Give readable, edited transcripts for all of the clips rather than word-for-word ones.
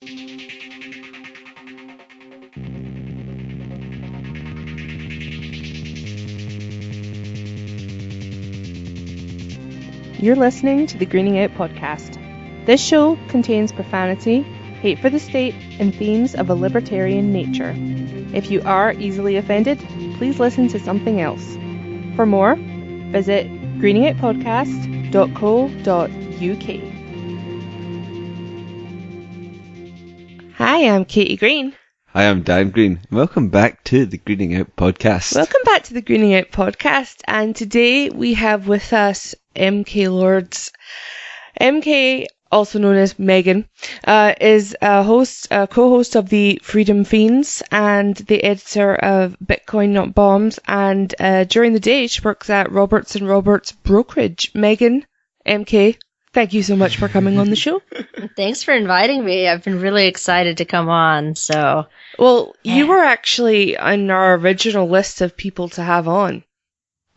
You're listening to the Greening Out podcast. This show contains profanity, hate for the state, and themes of a libertarian nature. If you are easily offended, please listen to something else. For more, visit greeningoutpodcast.co.uk. Hi, I'm Caity Green. Hi, I'm Dan Green. Welcome back to the Greening Out podcast. Welcome back to the Greening Out podcast, and today we have with us MK Lords. MK, also known as Megan, is a co-host of the Freedom Fiends and the editor of Bitcoin Not Bombs, and during the day she works at Roberts & Roberts Brokerage. Megan, MK, thank you so much for coming on the show. Thanks for inviting me. I've been really excited to come on. Well, you were actually on our original list of people to have on.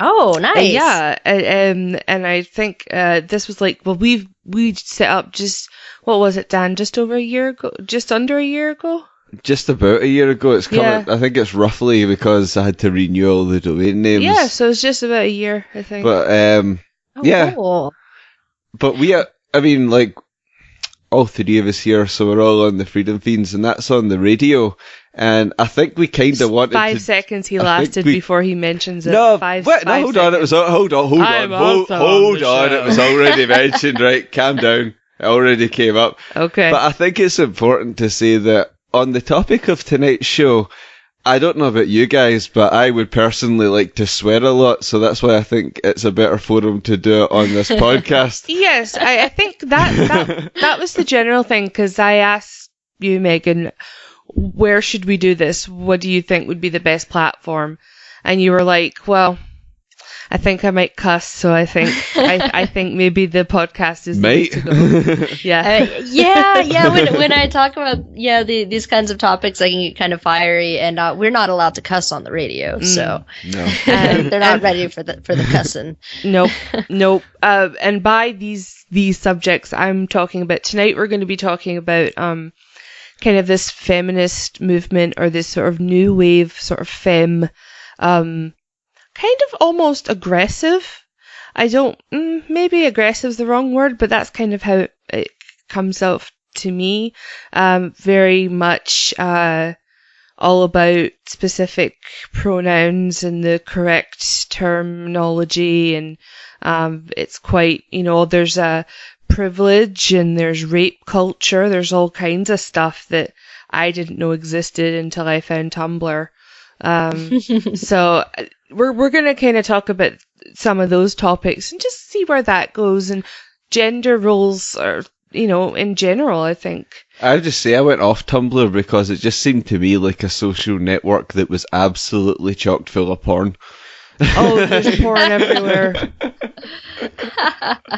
Oh, nice. And I think this was like, well, we set up just, what was it, Dan? Just over a year ago? Just under a year ago? Just about a year ago. It's coming. Yeah. I think it's roughly because I had to renew all the domain names. Yeah, so it's just about a year, I think. But yeah. Cool. But all three of us here, so we're all on the Freedom Fiends, and that's on the radio. And I think we kind of wanted 5 seconds he lasted before he mentions it. No, five hold seconds. on. It was hold on. It was already mentioned. Right, calm down. It already came up. Okay. But I think it's important to say that on the topic of tonight's show, I don't know about you guys, but I would personally like to swear a lot, so that's why I think it's a better forum to do it on this podcast. Yes, I think that was the general thing, because I asked you, Megan, where should we do this? What do you think would be the best platform? And you were like, well, I think I might cuss, so I think I think maybe the podcast is the way to go. Yeah. When I talk about these kinds of topics, I can get kind of fiery, and we're not allowed to cuss on the radio, so no. They're not ready for the cussing. Nope. And by these subjects I'm talking about tonight, we're going to be talking about kind of this feminist movement, or this sort of new wave sort of femme. Kind of almost aggressive. Maybe aggressive is the wrong word, but that's kind of how it comes out to me. Very much all about specific pronouns and the correct terminology, and it's quite, there's a privilege and there's rape culture. There's all kinds of stuff that I didn't know existed until I found Tumblr. So we're going to kind of talk about some of those topics and just see where that goes, and gender roles are, in general, I think. I would just say I went off Tumblr because it just seemed to me like a social network that was absolutely chock full of porn. Oh, there's porn everywhere.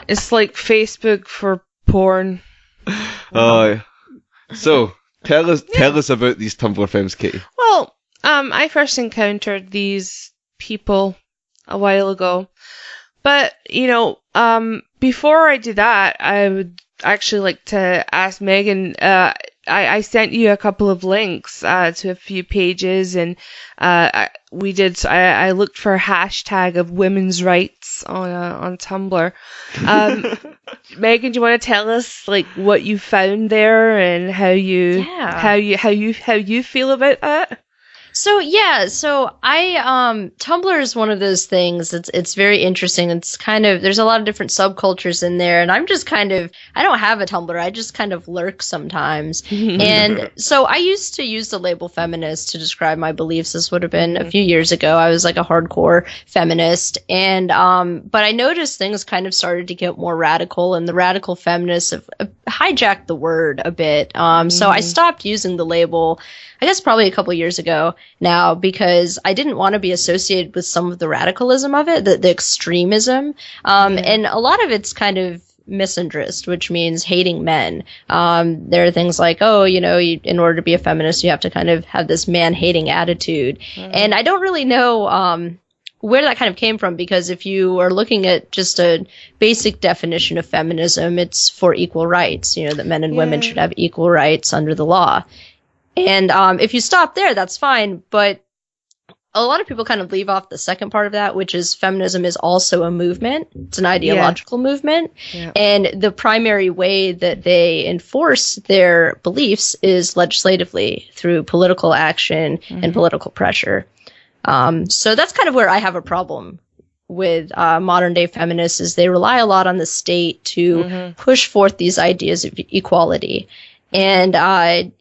It's like Facebook for porn. Oh, so tell us about these Tumblr femmes, Caity. Well, I first encountered these people a while ago, but before I do that, I would actually like to ask Megan. I sent you a couple of links to a few pages, and I looked for a hashtag of women's rights on Tumblr. Megan, do you want to tell us like what you found there and how you feel about that? So I Tumblr is one of those things. It's very interesting. It's kind of, there's a lot of different subcultures in there, and I'm just I don't have a Tumblr. I just kind of lurk sometimes. And so I used to use the label feminist to describe my beliefs. This would have been a few years ago. I was like a hardcore feminist, and but I noticed things kind of started to get more radical, and the radical feminists have hijacked the word a bit. So I stopped using the label, I guess probably a couple years ago now, because I didn't want to be associated with some of the radicalism of it, the extremism. And a lot of it's kind of misandrist, which means hating men. There are things like, in order to be a feminist, you have to kind of have this man-hating attitude. And I don't really know where that kind of came from, because if you are looking at just a basic definition of feminism, it's for equal rights, that men and women should have equal rights under the law. And if you stop there, that's fine. But a lot of people kind of leave off the second part of that, which is feminism is also a movement. It's an ideological movement. Yeah. And the primary way that they enforce their beliefs is legislatively, through political action and political pressure. So that's kind of where I have a problem with modern day feminists, is they rely a lot on the state to push forth these ideas of equality. And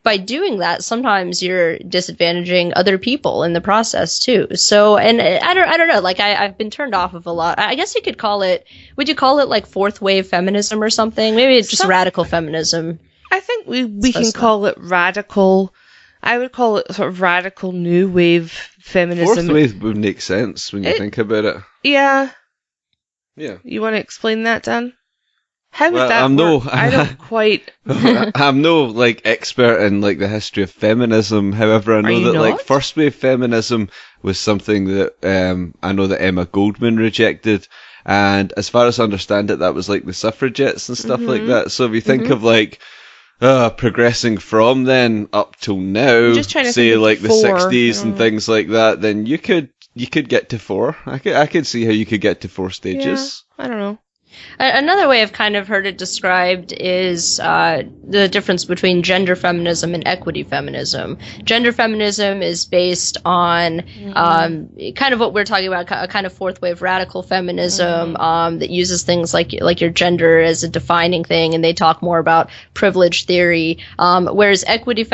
by doing that, sometimes you're disadvantaging other people in the process too. So, and I don't know, like I've been turned off of a lot. I guess you could call it, would you call it like fourth wave feminism or something? Maybe it's just radical feminism. I think we can call it radical. I would call it sort of radical new wave feminism. Fourth wave would make sense when you think about it. Yeah. Yeah. You want to explain that, Dan? How would that work? I don't quite. I'm no like expert in like the history of feminism. However, I know that like first wave feminism was something that I know that Emma Goldman rejected, and as far as I understand it, that was like the suffragettes and stuff like that. So if you think of like progressing from then up till now, say like the 60s and things like that, then you could get to 4. I could see how you could get to 4 stages. Yeah, I don't know. Another way I've kind of heard it described is the difference between gender feminism and equity feminism. Gender feminism is based on kind of what we're talking about, a kind of fourth wave radical feminism that uses things like your gender as a defining thing, and they talk more about privilege theory, whereas equity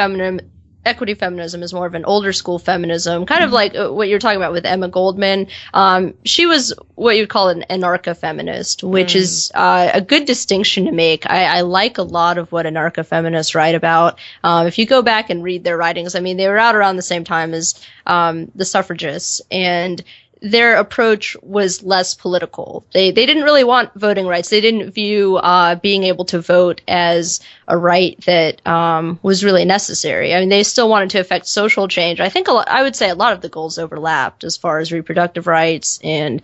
feminism is more of an older school feminism, kind of like what you're talking about with Emma Goldman. She was what you'd call an anarcha-feminist, which is a good distinction to make. I like a lot of what anarcha-feminists write about. If you go back and read their writings, I mean, they were out around the same time as the suffragists, and their approach was less political. They didn't really want voting rights. They didn't view being able to vote as a right that was really necessary. I mean, they still wanted to affect social change. I think I would say a lot of the goals overlapped as far as reproductive rights and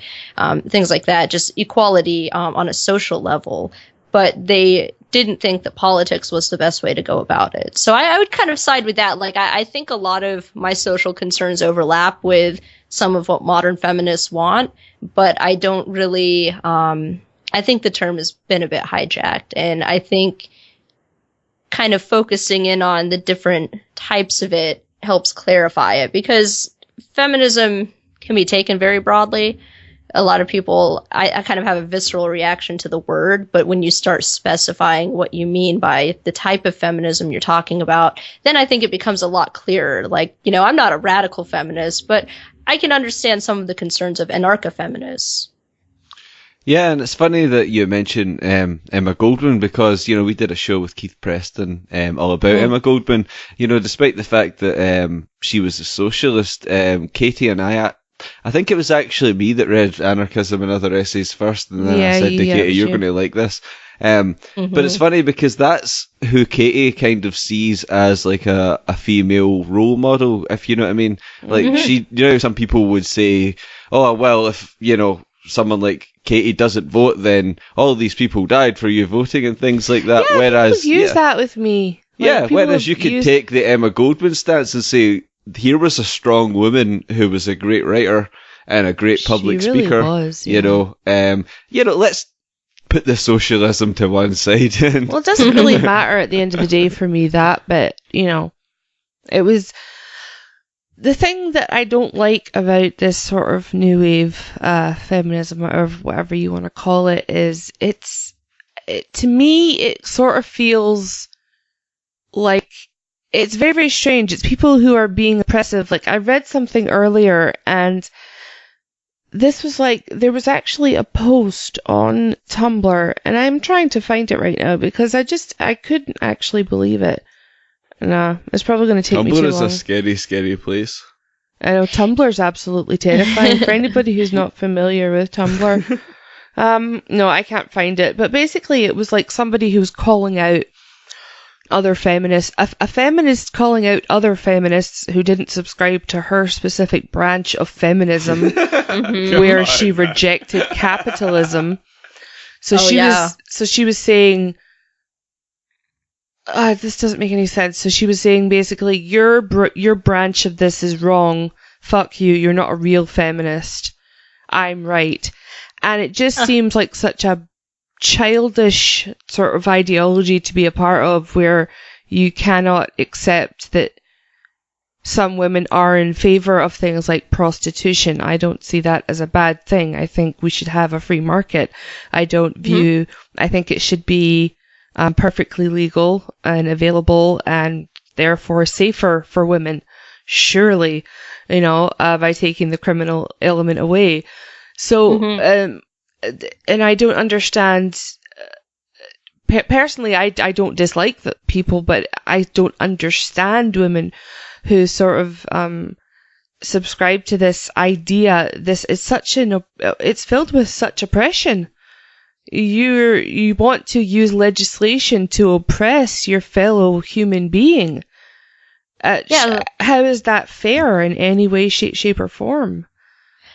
things like that, just equality on a social level. But they didn't think that politics was the best way to go about it. So I would kind of side with that. Like, I think a lot of my social concerns overlap with some of what modern feminists want, but I don't really, I think the term has been a bit hijacked, and I think kind of focusing in on the different types of it helps clarify it, because feminism can be taken very broadly. A lot of people, I kind of have a visceral reaction to the word, but when you start specifying what you mean by the type of feminism you're talking about, then I think it becomes a lot clearer. Like, I'm not a radical feminist, but I can understand some of the concerns of anarcha-feminists. Yeah, and it's funny that you mentioned Emma Goldman, because, we did a show with Keith Preston all about Emma Goldman. Despite the fact that she was a socialist, Caity and I think it was actually me that read Anarchism and Other Essays first, and then I said to Caity, you're going to like this. But it's funny because that's who Caity kind of sees as like a female role model, if you know what I mean. Like she, some people would say, oh, well, if, someone like Caity doesn't vote, then all these people died for you voting and things like that. Yeah, whereas use that with me. Like, whereas you could take the Emma Goldman stance and say, here was a strong woman who was a great writer and a great public speaker. Was, let's put the socialism to one side. Well, it doesn't really matter at the end of the day for me, that, but, it was the thing that I don't like about this sort of new wave feminism, or whatever you want to call it, is to me, it sort of feels like it's very, very strange. It's people who are being oppressive. Like, I read something earlier, and this was like, there was actually a post on Tumblr, and I'm trying to find it right now because I couldn't actually believe it. No, it's probably going to take me too long. Tumblr is a scary, scary place. I know, Tumblr's absolutely terrifying. For anybody who's not familiar with Tumblr, no, I can't find it. But basically, it was like somebody who was calling out other feminists, a feminist calling out other feminists who didn't subscribe to her specific branch of feminism, where she rejected capitalism. So she was saying, this doesn't make any sense. So she was saying basically, your branch of this is wrong. Fuck you. You're not a real feminist. I'm right. And it just seems like such a childish sort of ideology to be a part of, where you cannot accept that some women are in favor of things like prostitution. I don't see that as a bad thing. I think we should have a free market. I think it should be perfectly legal and available, and therefore safer for women, surely, by taking the criminal element away. So, and I don't understand, personally, I don't dislike the people, but I don't understand women who sort of subscribe to this idea. This is it's filled with such oppression. You want to use legislation to oppress your fellow human being. How is that fair in any way, shape, or form?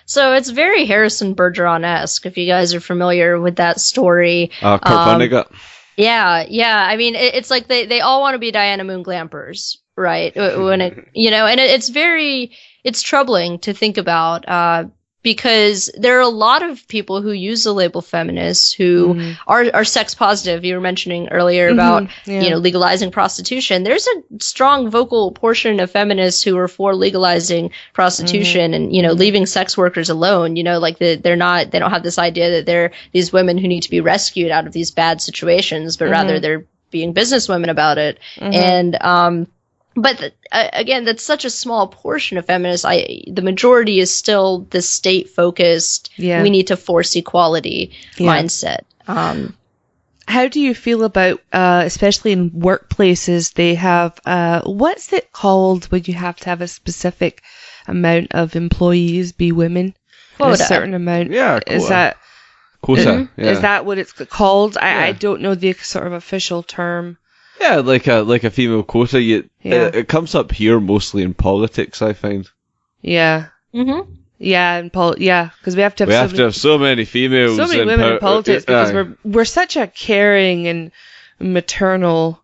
So it's very Harrison Bergeron-esque, if you guys are familiar with that story. Kurt Vonnegut. Yeah. I mean, it's like they all want to be Diana Moon glampers, right? When it's troubling to think about, because there are a lot of people who use the label feminists who are sex positive. You were mentioning earlier about, legalizing prostitution. There's a strong vocal portion of feminists who are for legalizing prostitution and, leaving sex workers alone. They don't have this idea that they're these women who need to be rescued out of these bad situations, but rather they're being businesswomen about it. And, but again, that's such a small portion of feminists. The majority is still the state-focused, we need to force equality mindset. How do you feel about, especially in workplaces, they have, what's it called when you have to have a specific amount of employees be women? Quota. A certain amount. Yeah, quota. Is that... Quota, Is that what it's called? I don't know the sort of official term. Yeah, like a female quota. It comes up here mostly in politics, I find. Yeah. Yeah, because we have to have so many females, so many women in politics, because we're such a caring and maternal.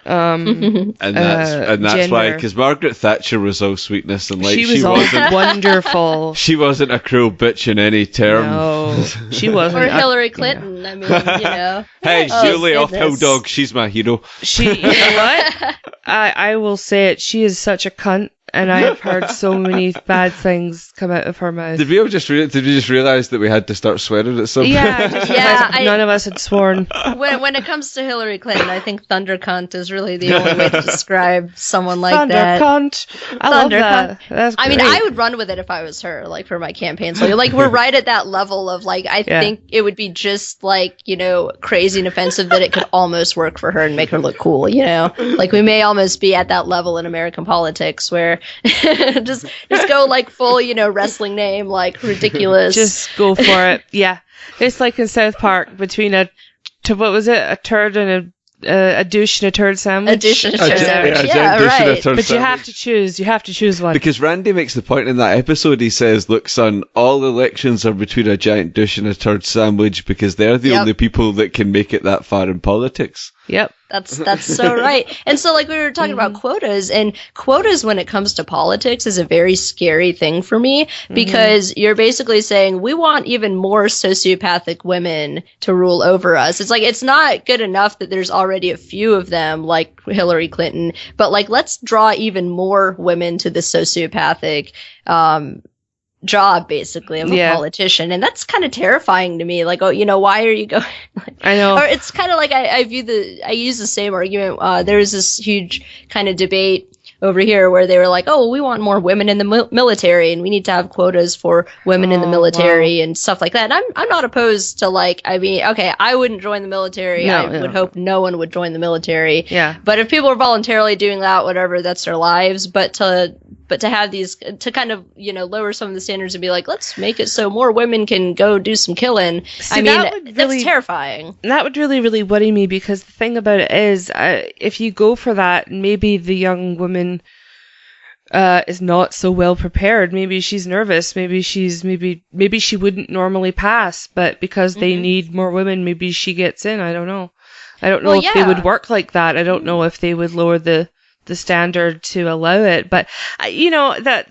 And that's gender. why, because Margaret Thatcher was all sweetness and light. She wasn't wonderful. She wasn't a cruel bitch in any term. No, she wasn't. Or Hillary Clinton. I mean, Hey, Julie off Hill Dog, she's my hero. You know what? I will say it. She is such a cunt, and I have heard so many bad things come out of her mouth. Did we just realise that we had to start swearing at some point? Yeah, none of us had sworn. When it comes to Hillary Clinton, I think thunder cunt is really the only way to describe someone like thunder that. Cunt. I love that. That's great. I mean, I would run with it if I was her, like for my campaign. So we're right at that level of I think it would be just crazy and offensive that it could almost work for her and make her look cool. We may almost be at that level in American politics where just go full wrestling name, ridiculous. Just go for it. Yeah, it's like in South Park between a turd and a douche and a turd sandwich. A douche and a turd sandwich. Yeah, right. But you have to choose. You have to choose one. Because Randy makes the point in that episode. He says, "Look, son, all elections are between a giant douche and a turd sandwich because they're the only people that can make it that far in politics." Yep. That's so right. And so we were talking about quotas, and quotas when it comes to politics is a very scary thing for me, because you're basically saying we want even more sociopathic women to rule over us. It's not good enough that there's already a few of them like Hillary Clinton, but let's draw even more women to the sociopathic job basically of a politician, and that's kind of terrifying to me. Why are you going? I know. Or it's kind of I use the same argument. There's this huge kind of debate over here where they were we want more women in the military and we need to have quotas for women in the military and stuff like that. And I'm not opposed to I wouldn't join the military. I would hope no one would join the military. Yeah. But if people are voluntarily doing that, whatever, that's their lives. But to But to have these, to kind of, lower some of the standards and be like, let's make it so more women can go do some killing. See, that's terrifying. That would really, really worry me, because the thing about it is, if you go for that, maybe the young woman is not so well prepared. Maybe she's nervous. Maybe she wouldn't normally pass, but because they need more women, maybe she gets in. I don't know. I don't know if they would work like that. I don't know if they would lower the standard to allow it. But, that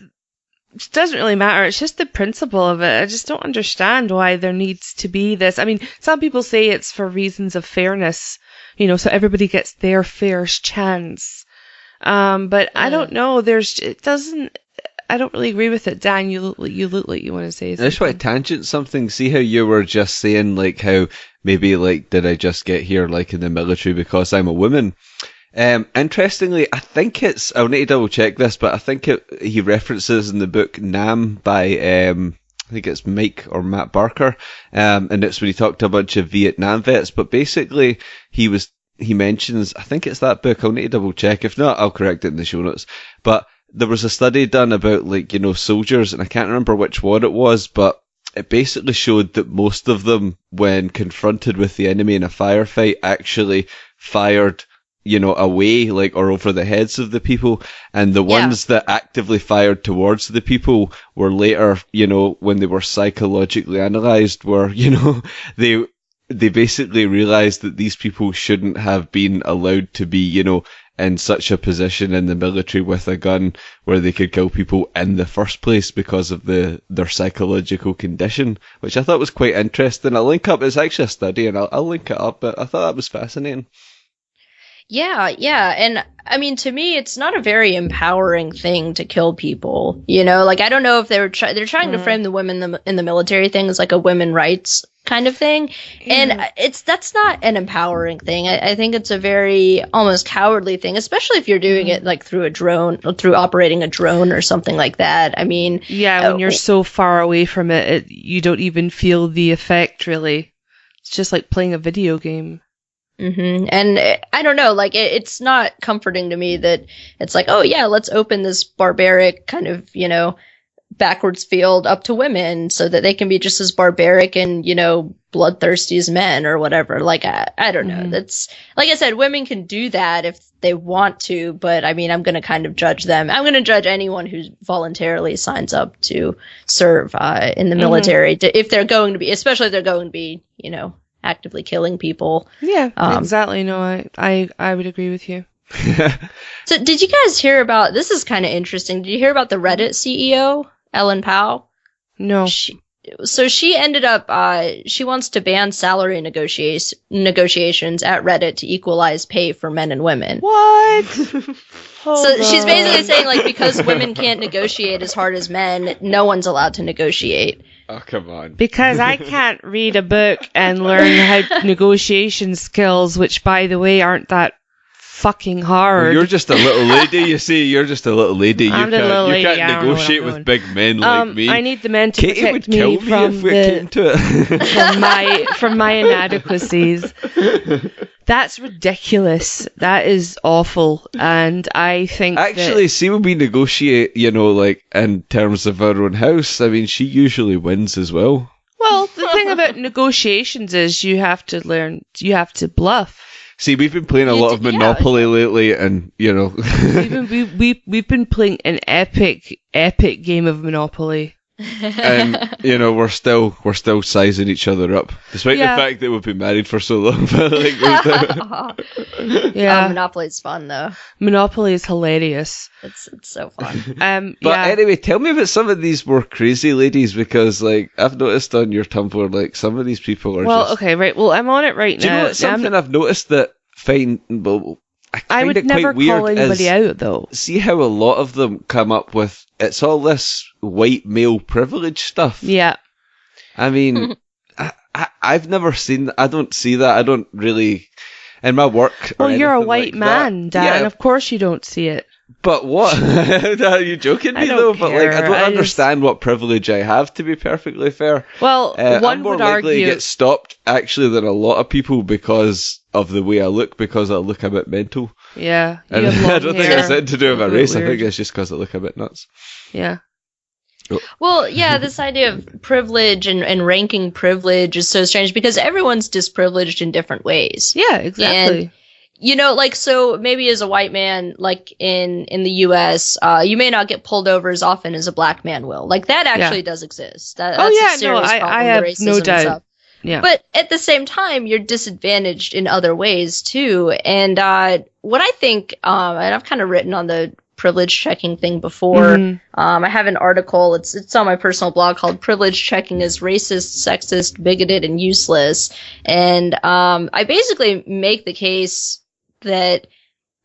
doesn't really matter. It's just the principle of it. I just don't understand why there needs to be this. I mean, some people say it's for reasons of fairness, so everybody gets their fair chance. But I don't know. I don't really agree with it. Dan, you look like you want to say something. I just want to tangent something. See how you were just saying, like, how maybe, like, did I just get here, like, in the military because I'm a woman? Interestingly, I think I'll need to double check this, but I think he references in the book Nam by, I think it's Mike or Matt Barker, and it's when he talked to a bunch of Vietnam vets, but basically he mentions, I think it's that book, I'll need to double check, if not, I'll correct it in the show notes, but there was a study done about, like, soldiers, and I can't remember which one it was, but it basically showed that most of them, when confronted with the enemy in a firefight, actually fired away, like, or over the heads of the people, and the ones that actively fired towards the people were later, when they were psychologically analysed, were, they basically realised that these people shouldn't have been allowed to be, in such a position in the military with a gun where they could kill people in the first place because of their psychological condition, which I thought was quite interesting. I'll link up, it's actually a study, and I'll link it up, but I thought that was fascinating. Yeah, and I mean, to me, it's not a very empowering thing to kill people. Like, I don't know if they're trying to frame the women in the military thing as like a women rights kind of thing, and that's not an empowering thing. I think it's a very almost cowardly thing, especially if you're doing it like through a drone, or through operating a drone or something like that. I mean, when you're so far away from it, you don't even feel the effect. Really, it's just like playing a video game. And I don't know, like, it's not comforting to me that it's like, oh yeah, let's open this barbaric kind of, backwards field up to women so that they can be just as barbaric and, bloodthirsty as men or whatever. Like, I don't know. That's, like I said, women can do that if they want to, but I mean, I'm going to kind of judge them. I'm going to judge anyone who voluntarily signs up to serve in the military, if they're going to be, especially if they're going to be, actively killing people. Yeah, exactly. No, I would agree with you. So did you guys hear about, this is kind of interesting, did you hear about the Reddit CEO, Ellen Pao? No. She ended up, she wants to ban salary negotiations at Reddit to equalize pay for men and women. What? So she's basically saying, like, because women can't negotiate as hard as men, no one's allowed to negotiate. Oh, come on. Because I can't read a book and learn how negotiation skills, which, by the way, aren't that fucking hard. Well, you're just a little lady, you see. You're just a little lady. You can't negotiate with big men like me. I need the men to Caity protect me from my inadequacies. That's ridiculous. That is awful. And I think actually, see, when we negotiate, like, in terms of our own house, I mean, she usually wins as well. Well, the thing about negotiations is you have to bluff. See, we've been playing a lot of Monopoly lately, and, we've been playing an epic game of Monopoly. And we're still sizing each other up, despite the fact that we've been married for so long. Monopoly is fun though. Monopoly is hilarious. It's so fun. Anyway, tell me about some of these more crazy ladies, because, like, I've noticed on your Tumblr, like, some of these people are okay, right. Well, I'm on it right now. Do you know what, something I've noticed that I would never call anybody out, though. See how a lot of them come up with, it's all this white male privilege stuff. Yeah. I mean, I've never seen, I don't see that. I don't really, in my work. Well, you're a white man, Dan. Yeah. Of course you don't see it. But what? Are you joking me, though? But, like, I don't understand what privilege I have, to be perfectly fair. Well, I'm more likely to get stopped, actually, than a lot of people because of the way I look, because I look a bit mental. Yeah. You And have long I don't think hair. it's anything to do with my race. I Weird. think it's just because I look a bit nuts. Yeah. Well, yeah, this idea of privilege and ranking privilege is so strange because everyone's disprivileged in different ways. Yeah, exactly. And, you know, like, so maybe as a white man, like in the US, you may not get pulled over as often as a black man will. Like, that actually does exist. That's a serious problem, I have racism no and doubt. stuff. Yeah. But at the same time, you're disadvantaged in other ways too. And what I think, and I've kind of written on the privilege checking thing before. I have an article. It's on my personal blog called "Privilege Checking is Racist, Sexist, Bigoted, and Useless." And I basically make the case that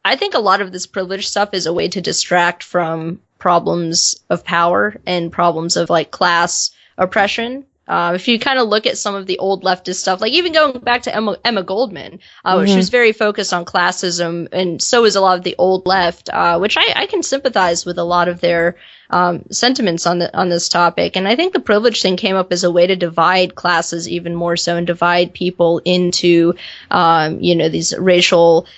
I think a lot of this privilege stuff is a way to distract from problems of power and problems of like class oppression. If you kind of look at some of the old leftist stuff, like even going back to Emma Goldman, she was very focused on classism, and so is a lot of the old left, which I can sympathize with a lot of their sentiments on this topic. And I think the privilege thing came up as a way to divide classes even more so and divide people into, these racial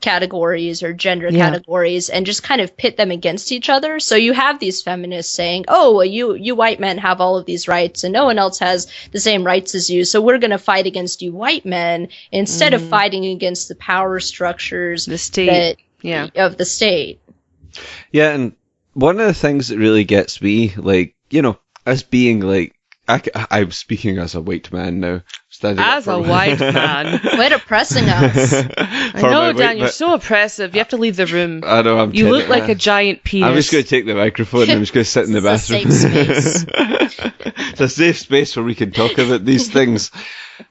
categories or gender categories and just kind of pit them against each other. So you have these feminists saying, oh, well, you white men have all of these rights and no one else has the same rights as you. So we're going to fight against you white men instead of fighting against the power structures the state of the state. Yeah, and one of the things that really gets me, like, you know, as being like, I'm speaking as a white man now. As a white man. Quite oppressing us. I know, Dan, you're so oppressive. You have to leave the room. I know, I'm You look like a giant penis. I'm just going to take the microphone and I'm just going to sit in the bathroom. It's a safe space. It's a safe space where we can talk about these things.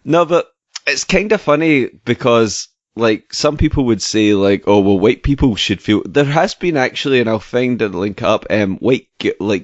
No, but it's kind of funny because, like, some people would say, like, oh, well, white people should feel... There has been actually, and I'll find and link up, white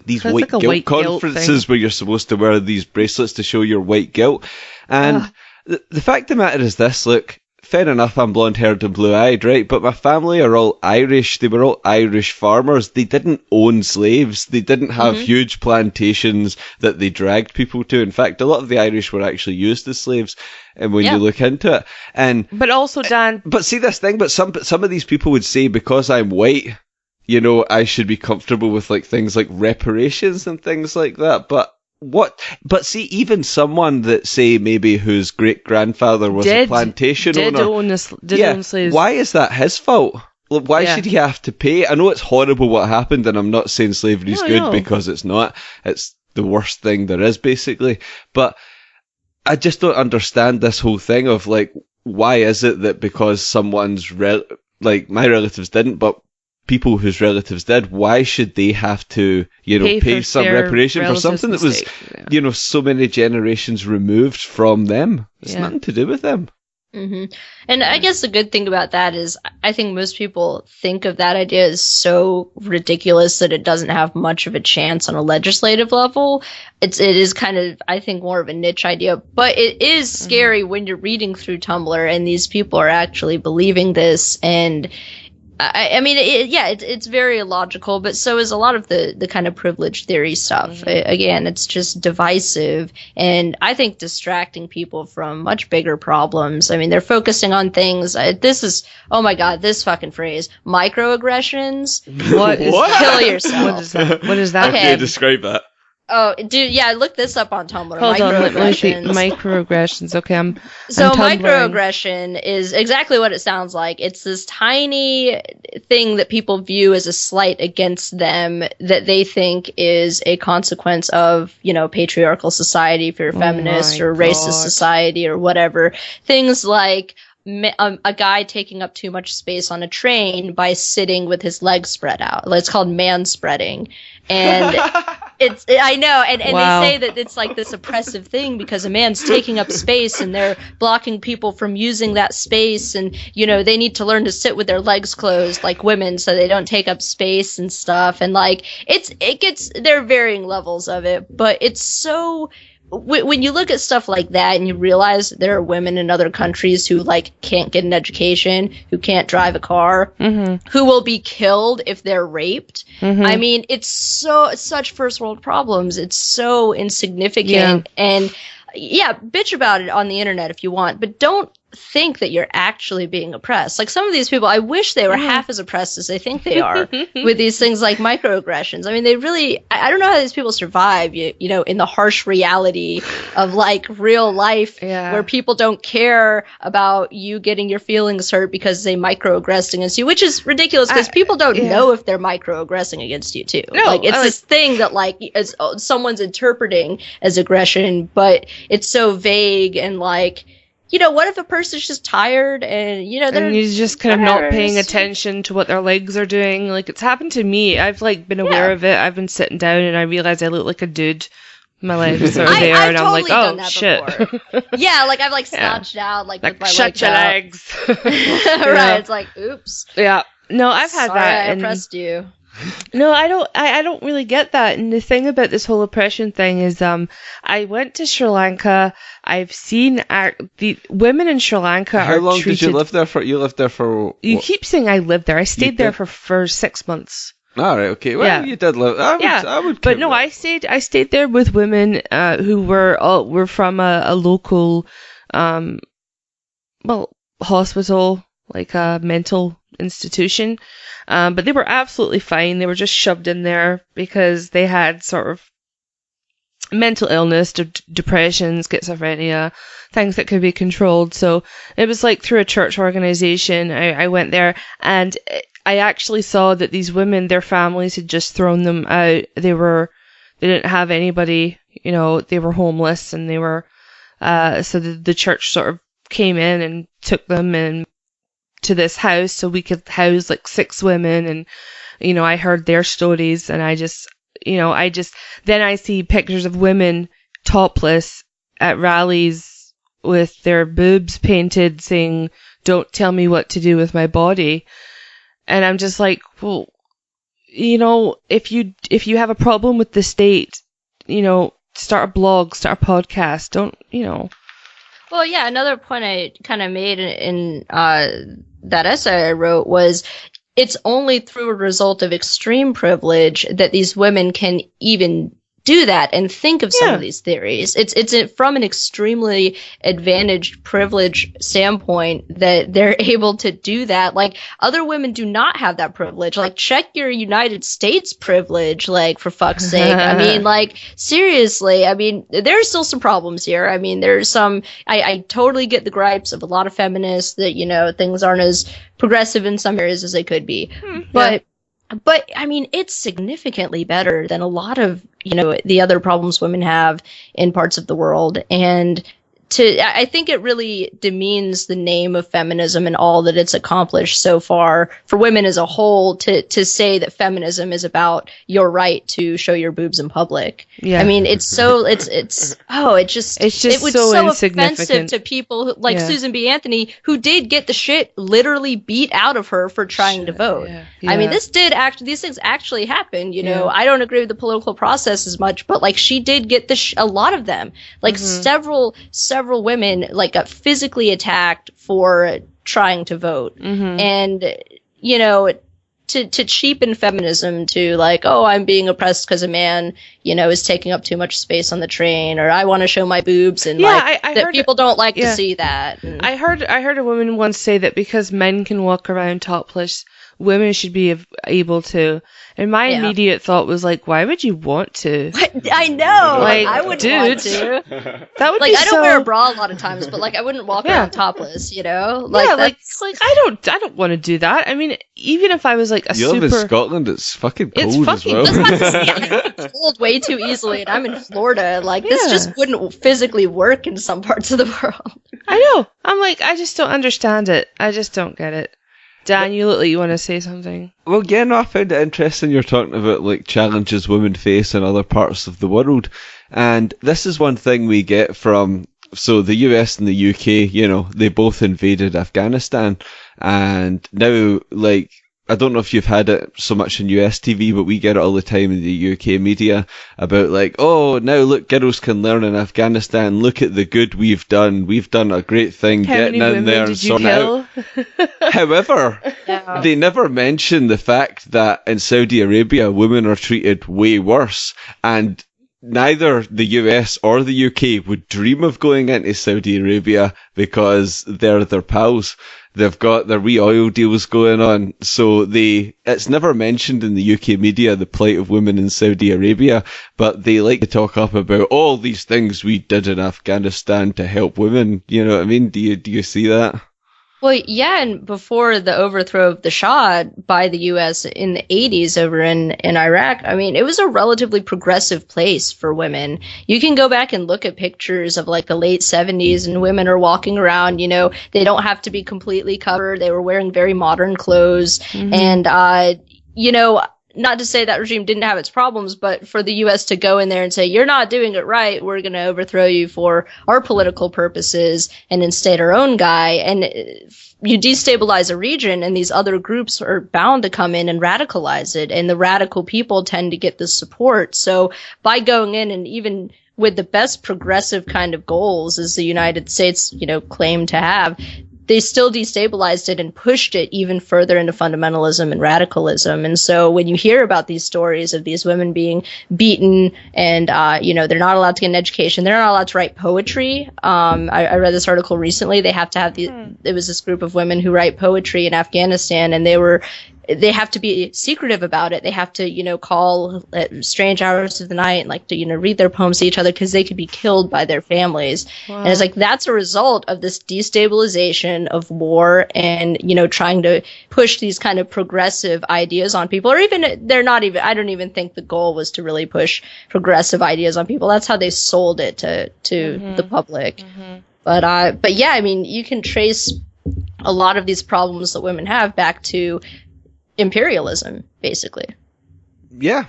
these white guilt conferences where you're supposed to wear these bracelets to show your white guilt. And the fact of the matter is this, look, fair enough, I'm blonde-haired and blue-eyed, right? But my family are all Irish. They were all Irish farmers. They didn't own slaves. They didn't have huge plantations that they dragged people to. In fact, a lot of the Irish were actually used as slaves. And when you look into it, but also, Dan, but see this thing, but some of these people would say because I'm white, you know, I should be comfortable with like things like reparations and things like that. But see, even someone that say maybe whose great grandfather was a plantation owner, own slaves. Why is that his fault? Why should he have to pay? I know it's horrible what happened, and I'm not saying slavery's good because it's not. It's the worst thing there is, basically. But I just don't understand this whole thing of like, why is it that because someone's like my relatives didn't, but people whose relatives did, why should they have to, you know, pay some reparation for something that was, you know, so many generations removed from them? It's nothing to do with them. And I guess the good thing about that is I think most people think of that idea as so ridiculous that it doesn't have much of a chance on a legislative level. It is kind of, I think, more of a niche idea, but it is scary when you're reading through Tumblr and these people are actually believing this. And I mean, it's very illogical, but so is a lot of the kind of privilege theory stuff. Again, it's just divisive and I think distracting people from much bigger problems. I mean, they're focusing on things. This is, oh my God, this fucking phrase, microaggressions. What? Kill yourself. What is that? What is that? Okay, describe that. Oh, dude, yeah, look this up on Tumblr. Hold on, let me see. Microaggressions. Okay, So I'm microaggression is exactly what it sounds like. It's this tiny thing that people view as a slight against them that they think is a consequence of, you know, patriarchal society, if you're a feminist, or racist society or whatever. Things like a guy taking up too much space on a train by sitting with his legs spread out. It's called manspreading. And I know, and Wow. they say that it's like this oppressive thing because a man's taking up space and they're blocking people from using that space, and you know they need to learn to sit with their legs closed like women so they don't take up space and stuff. And like there are varying levels of it, but it's so. When you look at stuff like that and you realize there are women in other countries who like can't get an education, who can't drive a car, who will be killed if they're raped. I mean, it's such first world problems. It's so insignificant. And yeah, bitch about it on the internet if you want, but don't think that you're actually being oppressed. Like some of these people, I wish they were half as oppressed as they think they are with these things like microaggressions. I mean, they really, I don't know how these people survive, you know, in the harsh reality of like real life where people don't care about you getting your feelings hurt because they microaggressed against you, which is ridiculous because people don't know if they're microaggressing against you too. No, like it's this thing that like someone's interpreting as aggression, but it's so vague and like, you know, what if a person's just tired and, you know, they're just kind of not paying attention to what their legs are doing? Like, it's happened to me. I've, like, been aware of it. I've been sitting down and I realize I look like a dude. My legs are there and I'm like, oh, shit. Yeah, like, I've, like, slouched out, like with my shut your legs. Right, it's like, oops. Yeah. No, I've had that. I oppressed you. No, I don't really get that. And the thing about this whole oppression thing is, I went to Sri Lanka. I've seen the women in Sri Lanka How long did you live there for? You lived there for... You keep saying I lived there. I stayed there for 6 months. All right, okay. Well, you did live. I would. But no, I stayed there with women who were from a local, hospital, like a mental institution. But they were absolutely fine. They were just shoved in there because they had sort of mental illness, depression, schizophrenia, things that could be controlled. So it was like through a church organization. I went there and I actually saw that these women, their families had just thrown them out. They didn't have anybody, you know, they were homeless and they were, so the church sort of came in and took them and to this house so we could house like 6 women. And, you know, I heard their stories and then I see pictures of women topless at rallies with their boobs painted saying, "Don't tell me what to do with my body." And I'm just like, well, you know, if you have a problem with the state, you know, start a blog, start a podcast, don't, you know. Well, yeah, another point I kind of made in that essay I wrote was it's only through a result of extreme privilege that these women can even do that and think of some of these theories. It's from an extremely advantaged privilege standpoint that they're able to do that. Like other women do not have that privilege. Like check your United States privilege, like for fuck's sake. I mean, like seriously, I mean, there's still some problems here. I mean, there's some, I totally get the gripes of a lot of feminists that, you know, things aren't as progressive in some areas as they could be. But I mean, it's significantly better than a lot of, you know, the other problems women have in parts of the world. And I think it really demeans the name of feminism and all that it's accomplished so far for women as a whole to say that feminism is about your right to show your boobs in public. Yeah. I mean, it's so, it was so offensive to people like Susan B. Anthony, who did get the shit literally beat out of her for trying to vote. Yeah. Yeah. I mean, these things actually happened, you know. I don't agree with the political process as much, but like she did get a lot of them, like several women like got physically attacked for trying to vote. And you know, to cheapen feminism to like, oh, I'm being oppressed because a man, you know, is taking up too much space on the train, or I want to show my boobs, and I heard people don't like to see that. And I heard a woman once say that because men can walk around topless, women should be able to. And my immediate thought was like, why would you want to? I know. Like, I wouldn't want to. That would like, be I don't wear a bra a lot of times, but like I wouldn't walk around topless, you know? Like, like I don't want to do that. I mean, even if I was like a You live in Scotland, it's fucking cold as well. I get cold way too easily, and I'm in Florida. Like, this just wouldn't physically work in some parts of the world. I know. I'm like, I just don't understand it. I just don't get it. Dan, you look like you want to say something. Well, yeah, no, I found it interesting you're talking about, like, challenges women face in other parts of the world. And this is one thing we get from, so the US and the UK, you know, they both invaded Afghanistan. And now, like, I don't know if you've had it so much in US TV, but we get it all the time in the UK media about like, oh, now look, girls can learn in Afghanistan. Look at the good we've done. We've done a great thing getting in there and sorting out. However, they never mention the fact that in Saudi Arabia, women are treated way worse. And neither the US or the UK would dream of going into Saudi Arabia because they're their pals. They've got their wee oil deals going on. So it's never mentioned in the UK media, the plight of women in Saudi Arabia, but they like to talk up about all these things we did in Afghanistan to help women. You know what I mean? Do you see that? Well, yeah, and before the overthrow of the Shah by the U.S. in the 80s over in Iraq, I mean, it was a relatively progressive place for women. You can go back and look at pictures of like the late 70s, and women are walking around, you know, they don't have to be completely covered. They were wearing very modern clothes. And, you know, not to say that regime didn't have its problems, but for the U.S. to go in there and say, you're not doing it right, we're going to overthrow you for our political purposes and instate our own guy. And you destabilize a region, and these other groups are bound to come in and radicalize it. And the radical people tend to get the support. So by going in, and even with the best progressive kind of goals as the United States, you know, claim to have, they still destabilized it and pushed it even further into fundamentalism and radicalism. And so when you hear about these stories of these women being beaten and, you know, they're not allowed to get an education, they're not allowed to write poetry. I read this article recently. They have to have it was this group of women who write poetry in Afghanistan, and they have to be secretive about it. They have to, you know, call at strange hours of the night and like to, you know, read their poems to each other because they could be killed by their families. Wow. And it's like, that's a result of this destabilization of war and, you know, trying to push these kind of progressive ideas on people. Or even, I don't even think the goal was to really push progressive ideas on people. That's how they sold it to the public. But yeah, I mean, you can trace a lot of these problems that women have back to imperialism, basically. Yeah.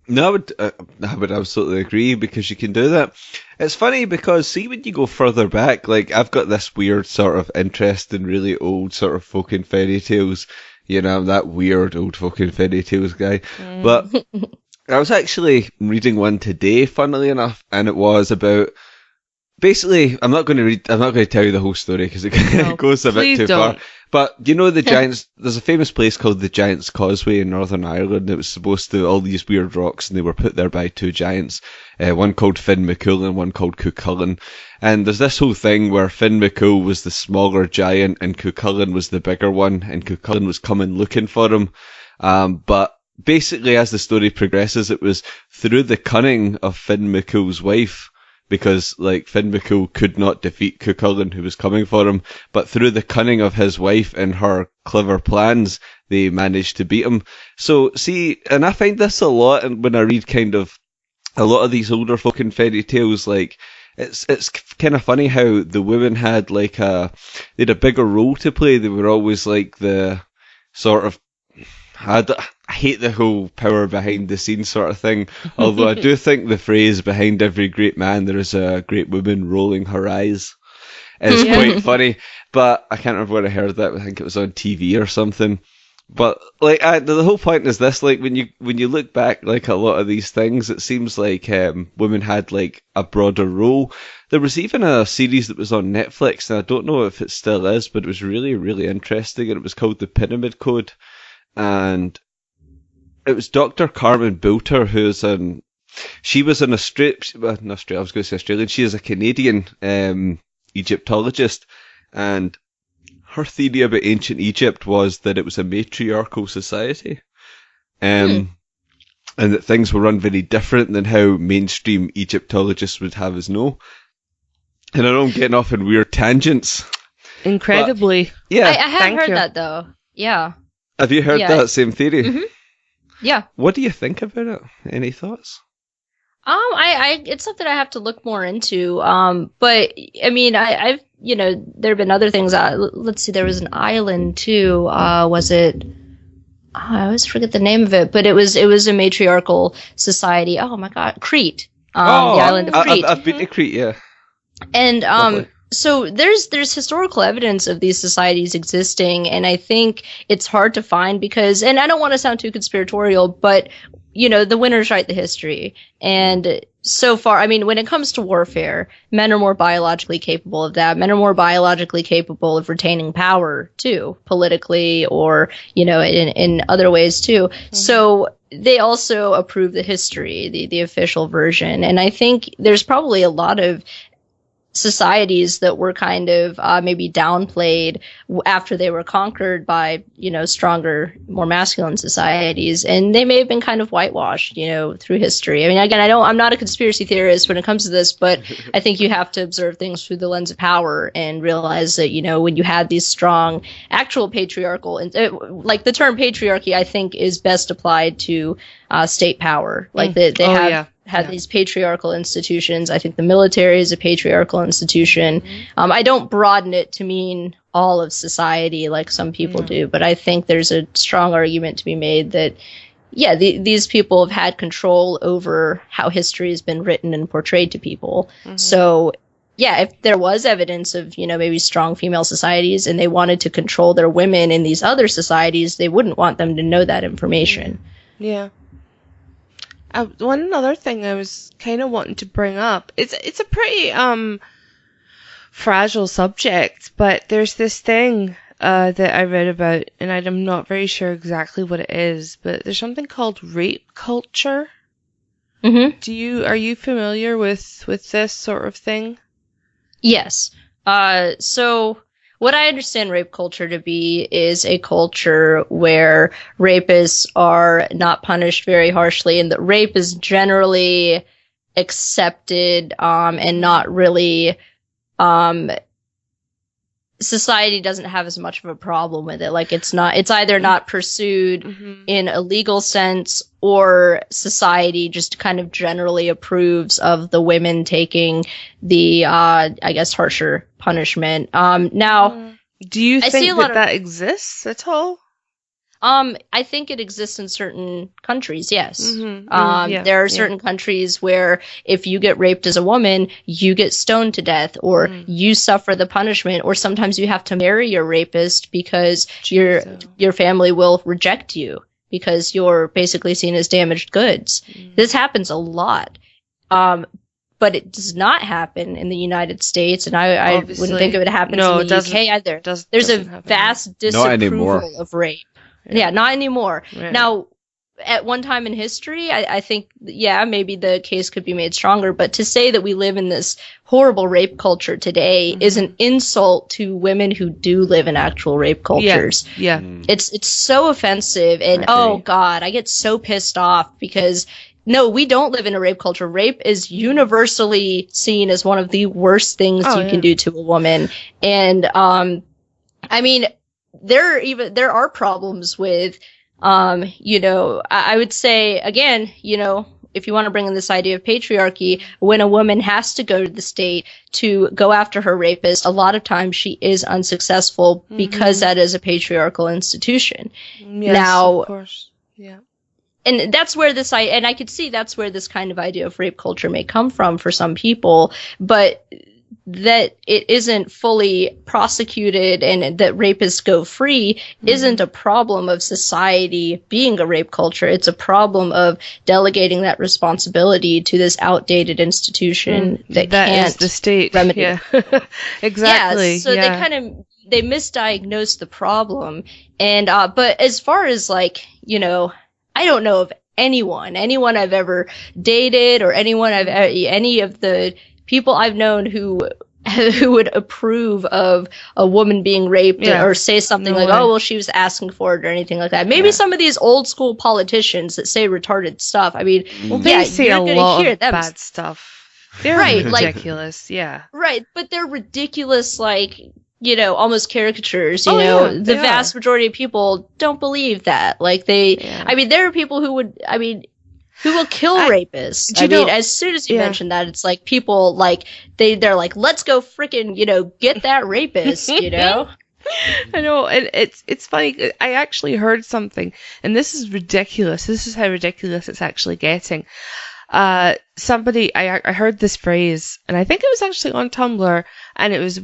No, I would absolutely agree, because you can do that. It's funny because, see, when you go further back, like, I've got this weird sort of interest in really old sort of folk and fairy tales. You know, I'm that weird old folk and fairy tales guy. But I was actually reading one today, funnily enough, and it was about, basically, I'm not going to tell you the whole story because it goes a bit too far. But you know the Giants, there's a famous place called the Giants Causeway in Northern Ireland. It was supposed to, all these weird rocks, and they were put there by two giants, one called Finn McCool and one called Cuchulainn. And there's this whole thing where Finn McCool was the smaller giant and Cuchulainn was the bigger one, and Cuchulainn was coming looking for him. But basically, as the story progresses, it was through the cunning of Finn McCool's wife, because, like, Finn McCool could not defeat Cuchulainn, who was coming for him, but through the cunning of his wife and her clever plans, they managed to beat him. So, see, and I find this a lot, and when I read kind of a lot of these older folk and fairy tales, like, it's kind of funny how the women had, like, they had a bigger role to play. They were always, like, the sort of, I hate the whole power behind the scenes sort of thing, although I do think the phrase behind every great man there is a great woman rolling her eyes is quite funny, but I can't remember where I heard that. I think it was on TV or something. But like, the whole point is this: like, when you look back, like a lot of these things, it seems like women had like a broader role. There was even a series that was on Netflix, and I don't know if it still is, but it was really, really interesting, and it was called The Pyramid Code. And it was Dr. Carmen Boulter, she was an Australian, she is a Canadian Egyptologist, and her theory about ancient Egypt was that it was a matriarchal society, and that things were run very different than how mainstream Egyptologists would have us know. And I know I'm getting off in weird tangents. Incredibly. But, yeah. I have heard that, though. Yeah. Have you heard that same theory? Mm-hmm. Yeah. What do you think about it? Any thoughts? It's something I have to look more into. But I mean, I've, you know, there have been other things. Let's see, there was an island too. Was it? I always forget the name of it, but it was a matriarchal society. Oh my God, Crete. The island of Crete. I've been to Crete, yeah. And Lovely. So there's historical evidence of these societies existing, and I think it's hard to find because, and I don't want to sound too conspiratorial, but you know, the winners write the history. And so far, I mean, when it comes to warfare, men are more biologically capable of that. Men are more biologically capable of retaining power too, politically or, you know, in other ways too. Mm-hmm. So they also approve the history, the official version. And I think there's probably a lot of societies that were kind of maybe downplayed after they were conquered by, stronger, more masculine societies. And they may have been kind of whitewashed, through history. I mean, again, I'm not a conspiracy theorist when it comes to this, but I think you have to observe things through the lens of power and realize that, when you had these strong actual patriarchal, like the term patriarchy, I think is best applied to state power. Like they have these patriarchal institutions. I think the military is a patriarchal institution. Mm-hmm. I don't broaden it to mean all of society like some people do, but I think there's a strong argument to be made that, these people have had control over how history has been written and portrayed to people. Mm-hmm. So, if there was evidence of, maybe strong female societies and they wanted to control their women in these other societies, they wouldn't want them to know that information. Yeah. One other thing I was kind of wanting to bring up, it's a pretty fragile subject, but there's this thing that I read about, and I'm not very sure exactly what it is, but there's something called rape culture. Mm-hmm. Are you familiar with this sort of thing? Yes. So what I understand rape culture to be is a culture where rapists are not punished very harshly, and that rape is generally accepted and not really society doesn't have as much of a problem with it. Like it's either not pursued in a legal sense, or society just kind of generally approves of the women taking the I guess harsher punishment. Now, do you think that exists at all? I think it exists in certain countries, yes. There are certain countries where if you get raped as a woman, you get stoned to death, or you suffer the punishment, or sometimes you have to marry your rapist because your family will reject you because you're basically seen as damaged goods. This happens a lot. But it does not happen in the United States, and I wouldn't think of it happens in the UK either. There's a vast disapproval of rape. Yeah, not anymore. Right. Now, at one time in history, I think, maybe the case could be made stronger, but to say that we live in this horrible rape culture today is an insult to women who do live in actual rape cultures. Yeah. It's so offensive, and oh God, I get so pissed off because no, we don't live in a rape culture. Rape is universally seen as one of the worst things you can do to a woman. And, I mean, there are problems with, I would say, again, if you want to bring in this idea of patriarchy, when a woman has to go to the state to go after her rapist, a lot of times she is unsuccessful because that is a patriarchal institution. Yes, now, of course. Yeah. And that's where and I could see that's where this kind of idea of rape culture may come from for some people, but that it isn't fully prosecuted and that rapists go free isn't a problem of society being a rape culture. It's a problem of delegating that responsibility to this outdated institution that can't is the state remedy. Yeah. Exactly. Yeah, so they misdiagnose the problem. And but as far as I don't know of anyone I've ever dated or any of the people I've known who would approve of a woman being raped or say something oh, well, she was asking for it or anything like that. Maybe some of these old school politicians that say retarded stuff. I mean, they say a lot of bad stuff. They're ridiculous. Right. But they're ridiculous, almost caricatures, the vast majority of people don't believe that. I mean, there are people who will kill rapists. As soon as you mention that, it's like people they're like, let's go frickin', get that rapist, I know, and it's funny. I actually heard something, and this is ridiculous. This is how ridiculous it's actually getting. I heard this phrase, and I think it was actually on Tumblr, and it was,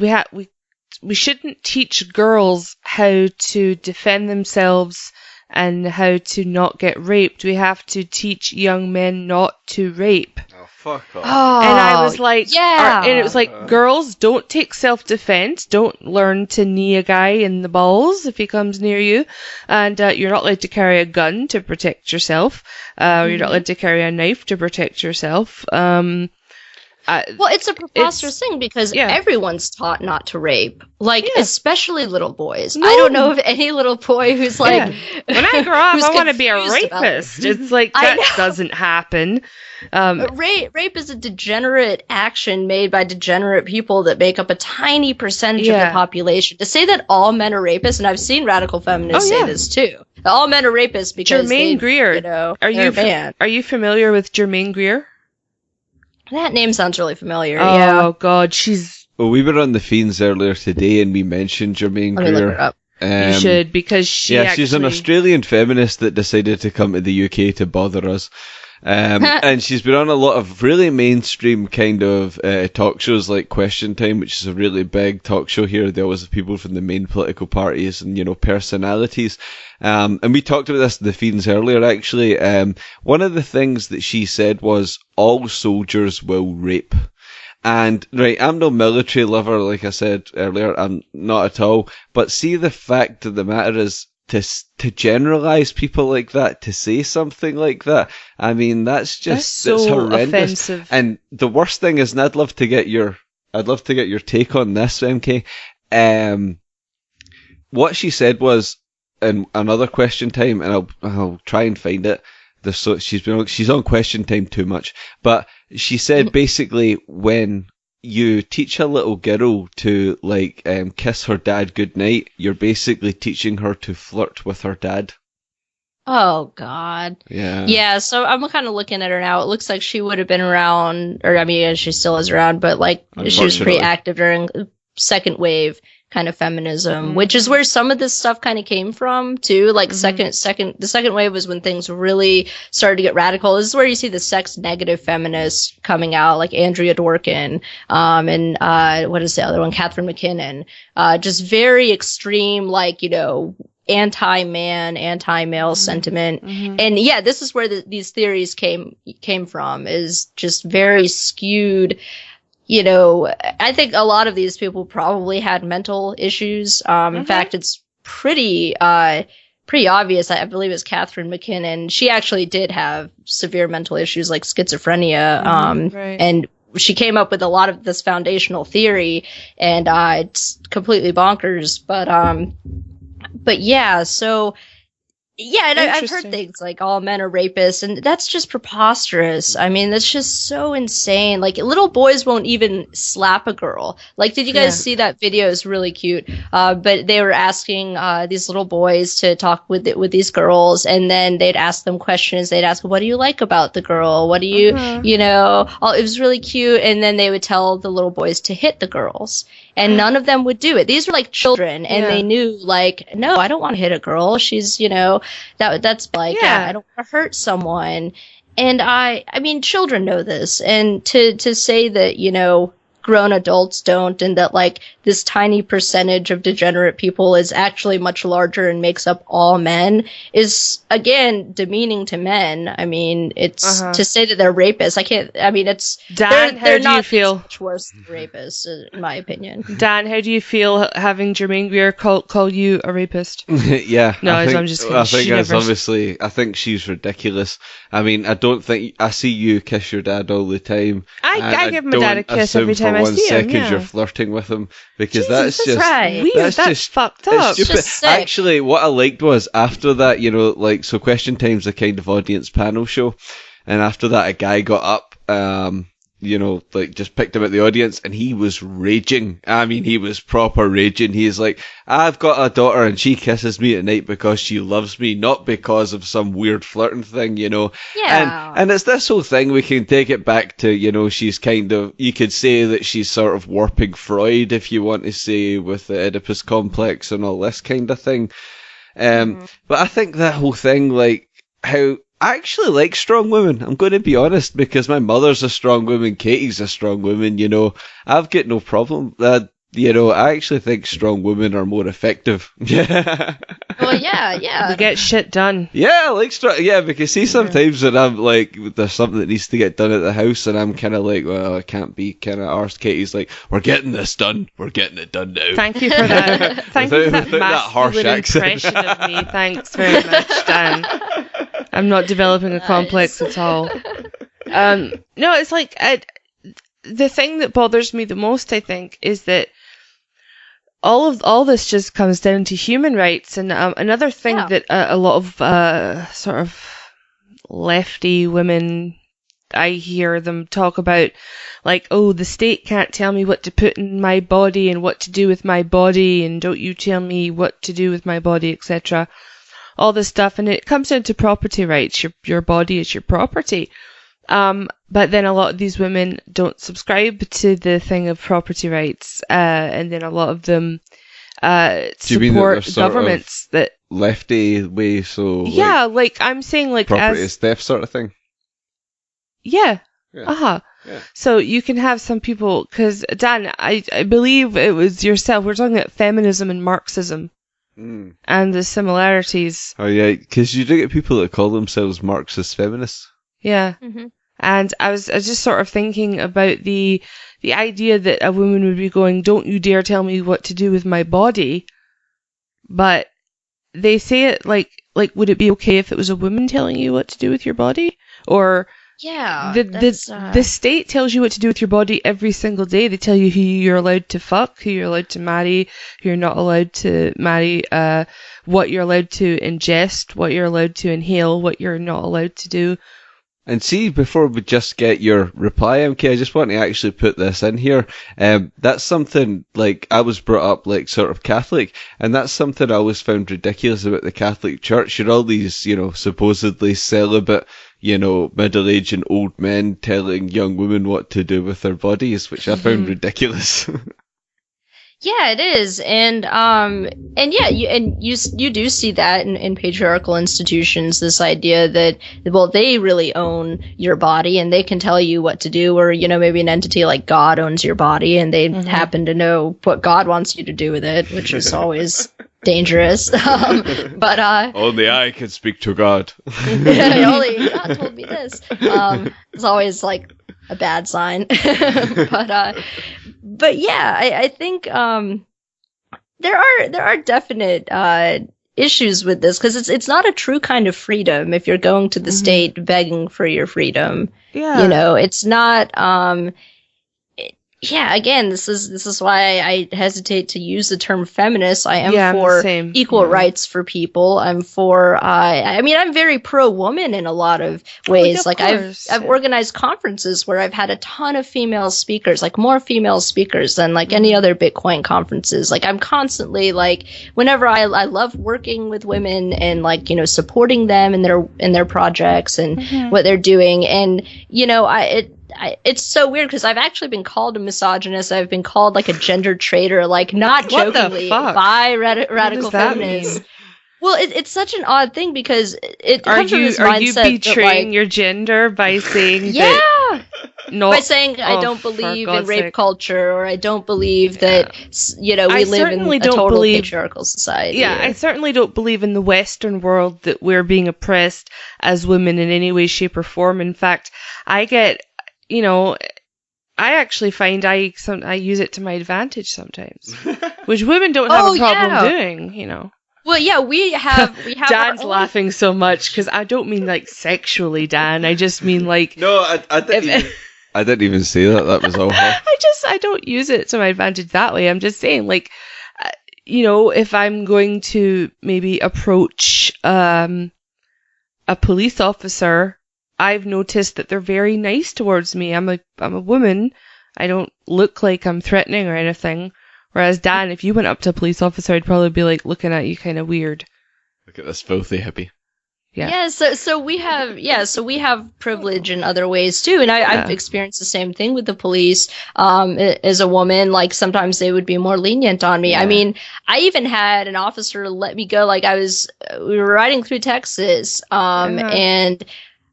we shouldn't teach girls how to defend themselves and how to not get raped. We have to teach young men not to rape. Oh, fuck off. And I was like, yeah. and it was like, girls, don't take self-defense. Don't learn to knee a guy in the balls if he comes near you. And you're not allowed to carry a gun to protect yourself. You're not allowed to carry a knife to protect yourself. Well, it's a preposterous thing because everyone's taught not to rape, like especially little boys. No. I don't know of any little boy who's like, when I grow up, I want to be a rapist. It's like that doesn't happen. Rape is a degenerate action made by degenerate people that make up a tiny percentage of the population. To say that all men are rapists, and I've seen radical feminists say this too. All men are rapists because Germaine Greer. You know, are you familiar with Germaine Greer? That name sounds really familiar. Oh God, she's. Well, we were on the Fiends earlier today, and we mentioned Germaine Greer. Look her up. You should, because she's an Australian feminist that decided to come to the UK to bother us. And she's been on a lot of really mainstream kind of talk shows like Question Time, which is a really big talk show here. They always have people from the main political parties and, you know, personalities. And we talked about this in the Fiends earlier, actually. One of the things that she said was, all soldiers will rape. And, right, I'm no military lover, like I said earlier. I'm not at all. But see, the fact of the matter is, to generalize people like that, to say something like that, I mean, that's horrendous. Offensive. And the worst thing is, and I'd love to get your take on this, MK. What she said was, in another Question Time, and I'll try and find it. She's on Question Time too much, but she said basically, when you teach a little girl to kiss her dad goodnight, you're basically teaching her to flirt with her dad. Oh God. Yeah. Yeah, so I'm kind of looking at her now. It looks like she would have been around, or I mean, she still is around, but like she was pretty active during second wave kind of feminism, which is where some of this stuff kind of came from too. Like the second wave was when things really started to get radical. This is where you see the sex negative feminists coming out, like Andrea Dworkin, and what is the other one? Catherine McKinnon. Just very extreme, like, you know, anti-man, anti-male sentiment. And yeah, this is where these theories came from, is just very skewed. You know, I think a lot of these people probably had mental issues. In fact, it's pretty obvious. I believe it's Catherine McKinnon. She actually did have severe mental issues like schizophrenia. And she came up with a lot of this foundational theory, and it's completely bonkers. But yeah, so. Yeah, and I've heard things like all men are rapists, and that's just preposterous. I mean, that's just so insane. Like, little boys won't even slap a girl. Like, did you guys see that video? It's really cute. But they were asking these little boys to talk with these girls, and then they'd ask them questions. They'd ask, what do you like about the girl? What do you, you know? It was really cute. And then they would tell the little boys to hit the girls. And none of them would do it. These were like children, and they knew, like, no, I don't want to hit a girl. She's, you know, that's like, I don't want to hurt someone. And I mean, children know this. And to say that, you know, grown adults don't, and that like this tiny percentage of degenerate people is actually much larger and makes up all men is, again, demeaning to men. I mean, it's to say that they're rapists. It's Dan, how do you feel? Much worse than rapists, in my opinion. Dan, how do you feel having Germaine Greer call you a rapist? Yeah, no, I'm just kidding. I think she's ridiculous. I mean, I see you kiss your dad all the time. I give my dad a kiss every time I see him. You're flirting with him, because Jesus, that's just weird. That's fucked up. It's stupid. Actually, what I liked was, after that, you know, like, so Question Time's a kind of audience panel show, and after that, a guy got up, you know, like, just picked him at the audience, and he was raging. I mean, he was proper raging. He's like, I've got a daughter, and she kisses me at night because she loves me, not because of some weird flirting thing, you know. Yeah. And it's this whole thing, we can take it back to, you know, she's kind of, you could say that she's sort of warping Freud, if you want to say, with the Oedipus complex and all this kind of thing. But I think that whole thing, like, how, I actually like strong women. I'm going to be honest, because my mother's a strong woman, Caity's a strong woman, you know. I've got no problem. I actually think strong women are more effective. Well, yeah. They get shit done. Yeah, like because see, sometimes when I'm like, there's something that needs to get done at the house, and I'm kind of like, well, I can't be kind of arsed. Katie's like, we're getting this done. We're getting it done now. Thank you for that. Thank you for that without that harsh masculine accent. impression of me. Thanks very much, Dan. I'm not developing a complex at all. No, it's like the thing that bothers me the most, I think, is that all this just comes down to human rights. And another thing that a lot of sort of lefty women, I hear them talk about, like, oh, the state can't tell me what to put in my body and what to do with my body, and don't you tell me what to do with my body, etc. All this stuff, and it comes down to property rights. Your body is your property. But then a lot of these women don't subscribe to the thing of property rights, and then a lot of them support governments that lefty way. So yeah, like I'm saying, like property is theft sort of thing. Yeah. Yeah. So you can have some people, because Dan, I believe it was yourself. We're talking about feminism and Marxism. And the similarities. Oh yeah, because you do get people that call themselves Marxist feminists. Yeah. Mm-hmm. And I was just sort of thinking about the idea that a woman would be going, don't you dare tell me what to do with my body. But they say it like would it be okay if it was a woman telling you what to do with your body? Or the state tells you what to do with your body every single day. They tell you who you're allowed to fuck, who you're allowed to marry, who you're not allowed to marry, what you're allowed to ingest, what you're allowed to inhale, what you're not allowed to do. And see, before we just get your reply, MK, I just want to actually put this in here. That's something, like, I was brought up, like, sort of Catholic, and that's something I always found ridiculous about the Catholic Church. You're all these, supposedly celibate, middle-aged and old men telling young women what to do with their bodies, which I found ridiculous. Yeah, it is, and yeah, you do see that in patriarchal institutions, this idea that, well, they really own your body and they can tell you what to do, or maybe an entity like God owns your body and they happen to know what God wants you to do with it, which is always dangerous. But only I can speak to God. Only God told me this. It's always like a bad sign. But yeah, I think there are definite issues with this, because it's not a true kind of freedom if you're going to the state begging for your freedom. Yeah, it's not. Yeah, again, this is why I hesitate to use the term feminist. I am for equal rights for people. I'm for, I'm very pro-woman in a lot of ways. I've organized conferences where I've had a ton of female speakers, like more female speakers than like any other Bitcoin conferences. Like I'm constantly like, whenever I love working with women and like, supporting them in their projects and what they're doing. And, it's so weird because I've actually been called a misogynist. I've been called like a gender traitor, like not jokingly, by radical feminists. Well, it's such an odd thing because it comes from this mindset. Are you betraying your gender by saying by saying I don't believe in rape culture, or I don't believe that we live in a total patriarchal society? Yeah, I certainly don't believe in the Western world that we're being oppressed as women in any way, shape, or form. In fact, I get. I actually find I use it to my advantage sometimes, which women don't have a problem doing, Well, yeah, we have. Dan's laughing so much because I don't mean like sexually, Dan. I just mean like. No, I didn't even say that. That was all. I don't use it to my advantage that way. I'm just saying, like, if I'm going to maybe approach a police officer. I've noticed that they're very nice towards me. I'm a woman. I don't look like I'm threatening or anything. Whereas Dan, if you went up to a police officer, I'd probably be like looking at you kind of weird. Look at this filthy hippie. Yeah. So we have privilege in other ways too, and I've experienced the same thing with the police. As a woman, like sometimes they would be more lenient on me. Yeah. I mean, I even had an officer let me go. Like we were riding through Texas, and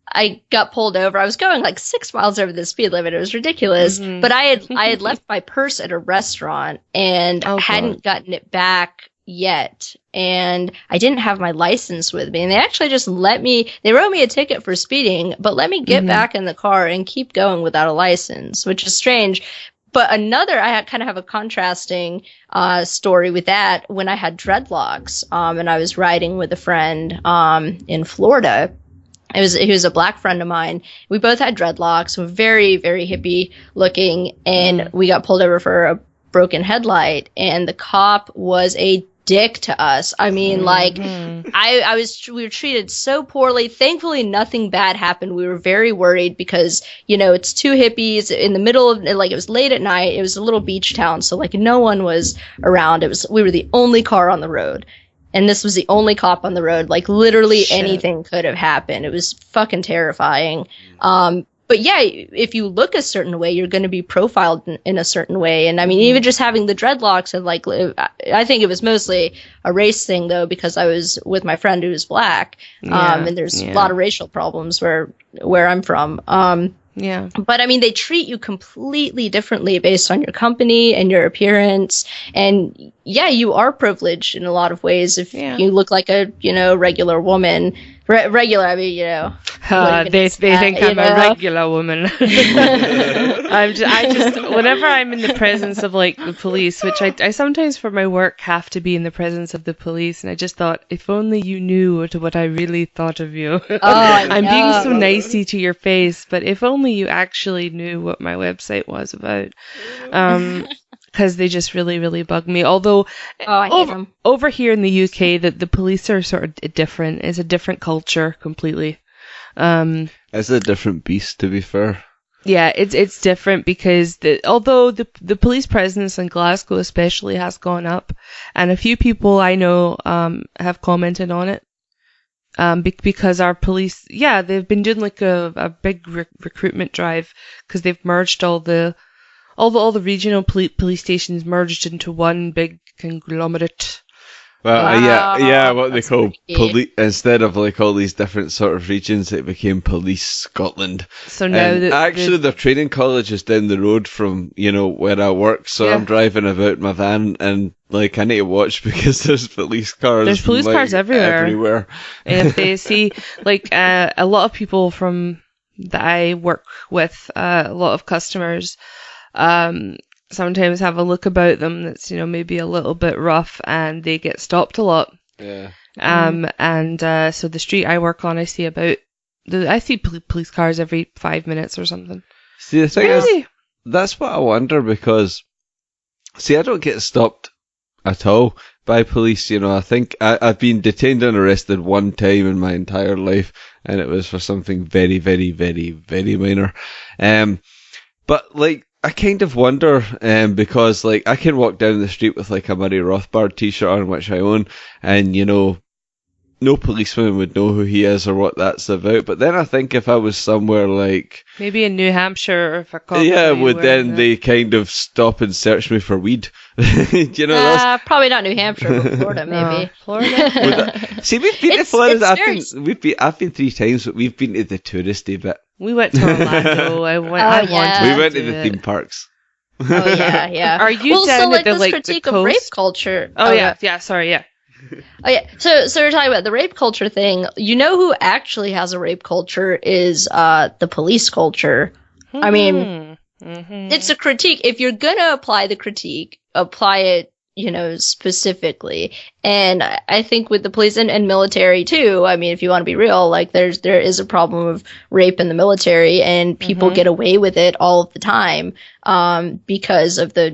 I got pulled over. I was going like 6 miles over the speed limit. It was ridiculous. Mhm. But I had left my purse at a restaurant and hadn't gotten it back yet. And I didn't have my license with me. And they actually just they wrote me a ticket for speeding, but let me get back in the car and keep going without a license, which is strange. But I kind of have a contrasting story with that when I had dreadlocks and I was riding with a friend in Florida. He was a black friend of mine. We both had dreadlocks, were very, very hippie looking, and we got pulled over for a broken headlight, and the cop was a dick to us. I mean, like, we were treated so poorly. Thankfully, nothing bad happened. We were very worried because, it's two hippies in the middle of, like, it was late at night. It was a little beach town, so, like, no one was around. We were the only car on the road. And this was the only cop on the road. Like, literally anything could have happened. It was fucking terrifying. But yeah, if you look a certain way, you're going to be profiled in a certain way. And I mean, even just having the dreadlocks and like, I think it was mostly a race thing though, because I was with my friend who was black. And there's a lot of racial problems where I'm from. Yeah. But I mean, they treat you completely differently based on your company and your appearance. And yeah, you are privileged in a lot of ways if you look like a, regular woman. Regular, I mean, they think I'm a regular woman. I just, whenever I'm in the presence of like the police, which I sometimes for my work have to be in the presence of the police, and I just thought, if only you knew what I really thought of you. I'm being so nicey to your face, but if only you actually knew what my website was about. Because they just really, really bug me. Although over here in the UK, the police are sort of different. It's a different culture completely. It's a different beast, to be fair. Yeah, it's different because although the police presence in Glasgow especially has gone up, and a few people I know have commented on it. Because our police, they've been doing like a big recruitment drive because they've merged all the regional police stations merged into one big conglomerate. Well, what they call police, instead of like all these different sort of regions, it became Police Scotland. So now their training college is down the road from, where I work, so I'm driving about my van and like I need to watch because there's police cars. There's police cars everywhere. And if they see like a lot of people that I work with, a lot of customers, sometimes have a look about them that's maybe a little bit rough, and they get stopped a lot. Yeah. So the street I work on, I see police cars every 5 minutes or something. See, the thing is, that's what I wonder because, I don't get stopped at all by police. I think I've been detained and arrested one time in my entire life, and it was for something very, very, very, very minor. But like, I kind of wonder, because like I can walk down the street with like a Murray Rothbard t-shirt on, which I own, and no policeman would know who he is or what that's about. But then I think if I was somewhere like maybe in New Hampshire, or if I called they kind of stop and search me for weed. Probably not New Hampshire, but Florida maybe. No, Florida. See, we've been to Florida. I've been 3 times, but we've been to the touristy bit. We went to Orlando. We went to the theme parks. Oh yeah. Are you down at the critique of rape culture? Sorry. Oh yeah. So we're talking about the rape culture thing. You know who actually has a rape culture is the police culture. I mean, it's a critique. If you're gonna apply the critique, apply it, specifically. And I think with the police and military too, I mean, if you want to be real, like there is a problem of rape in the military, and people get away with it all of the time, because of the,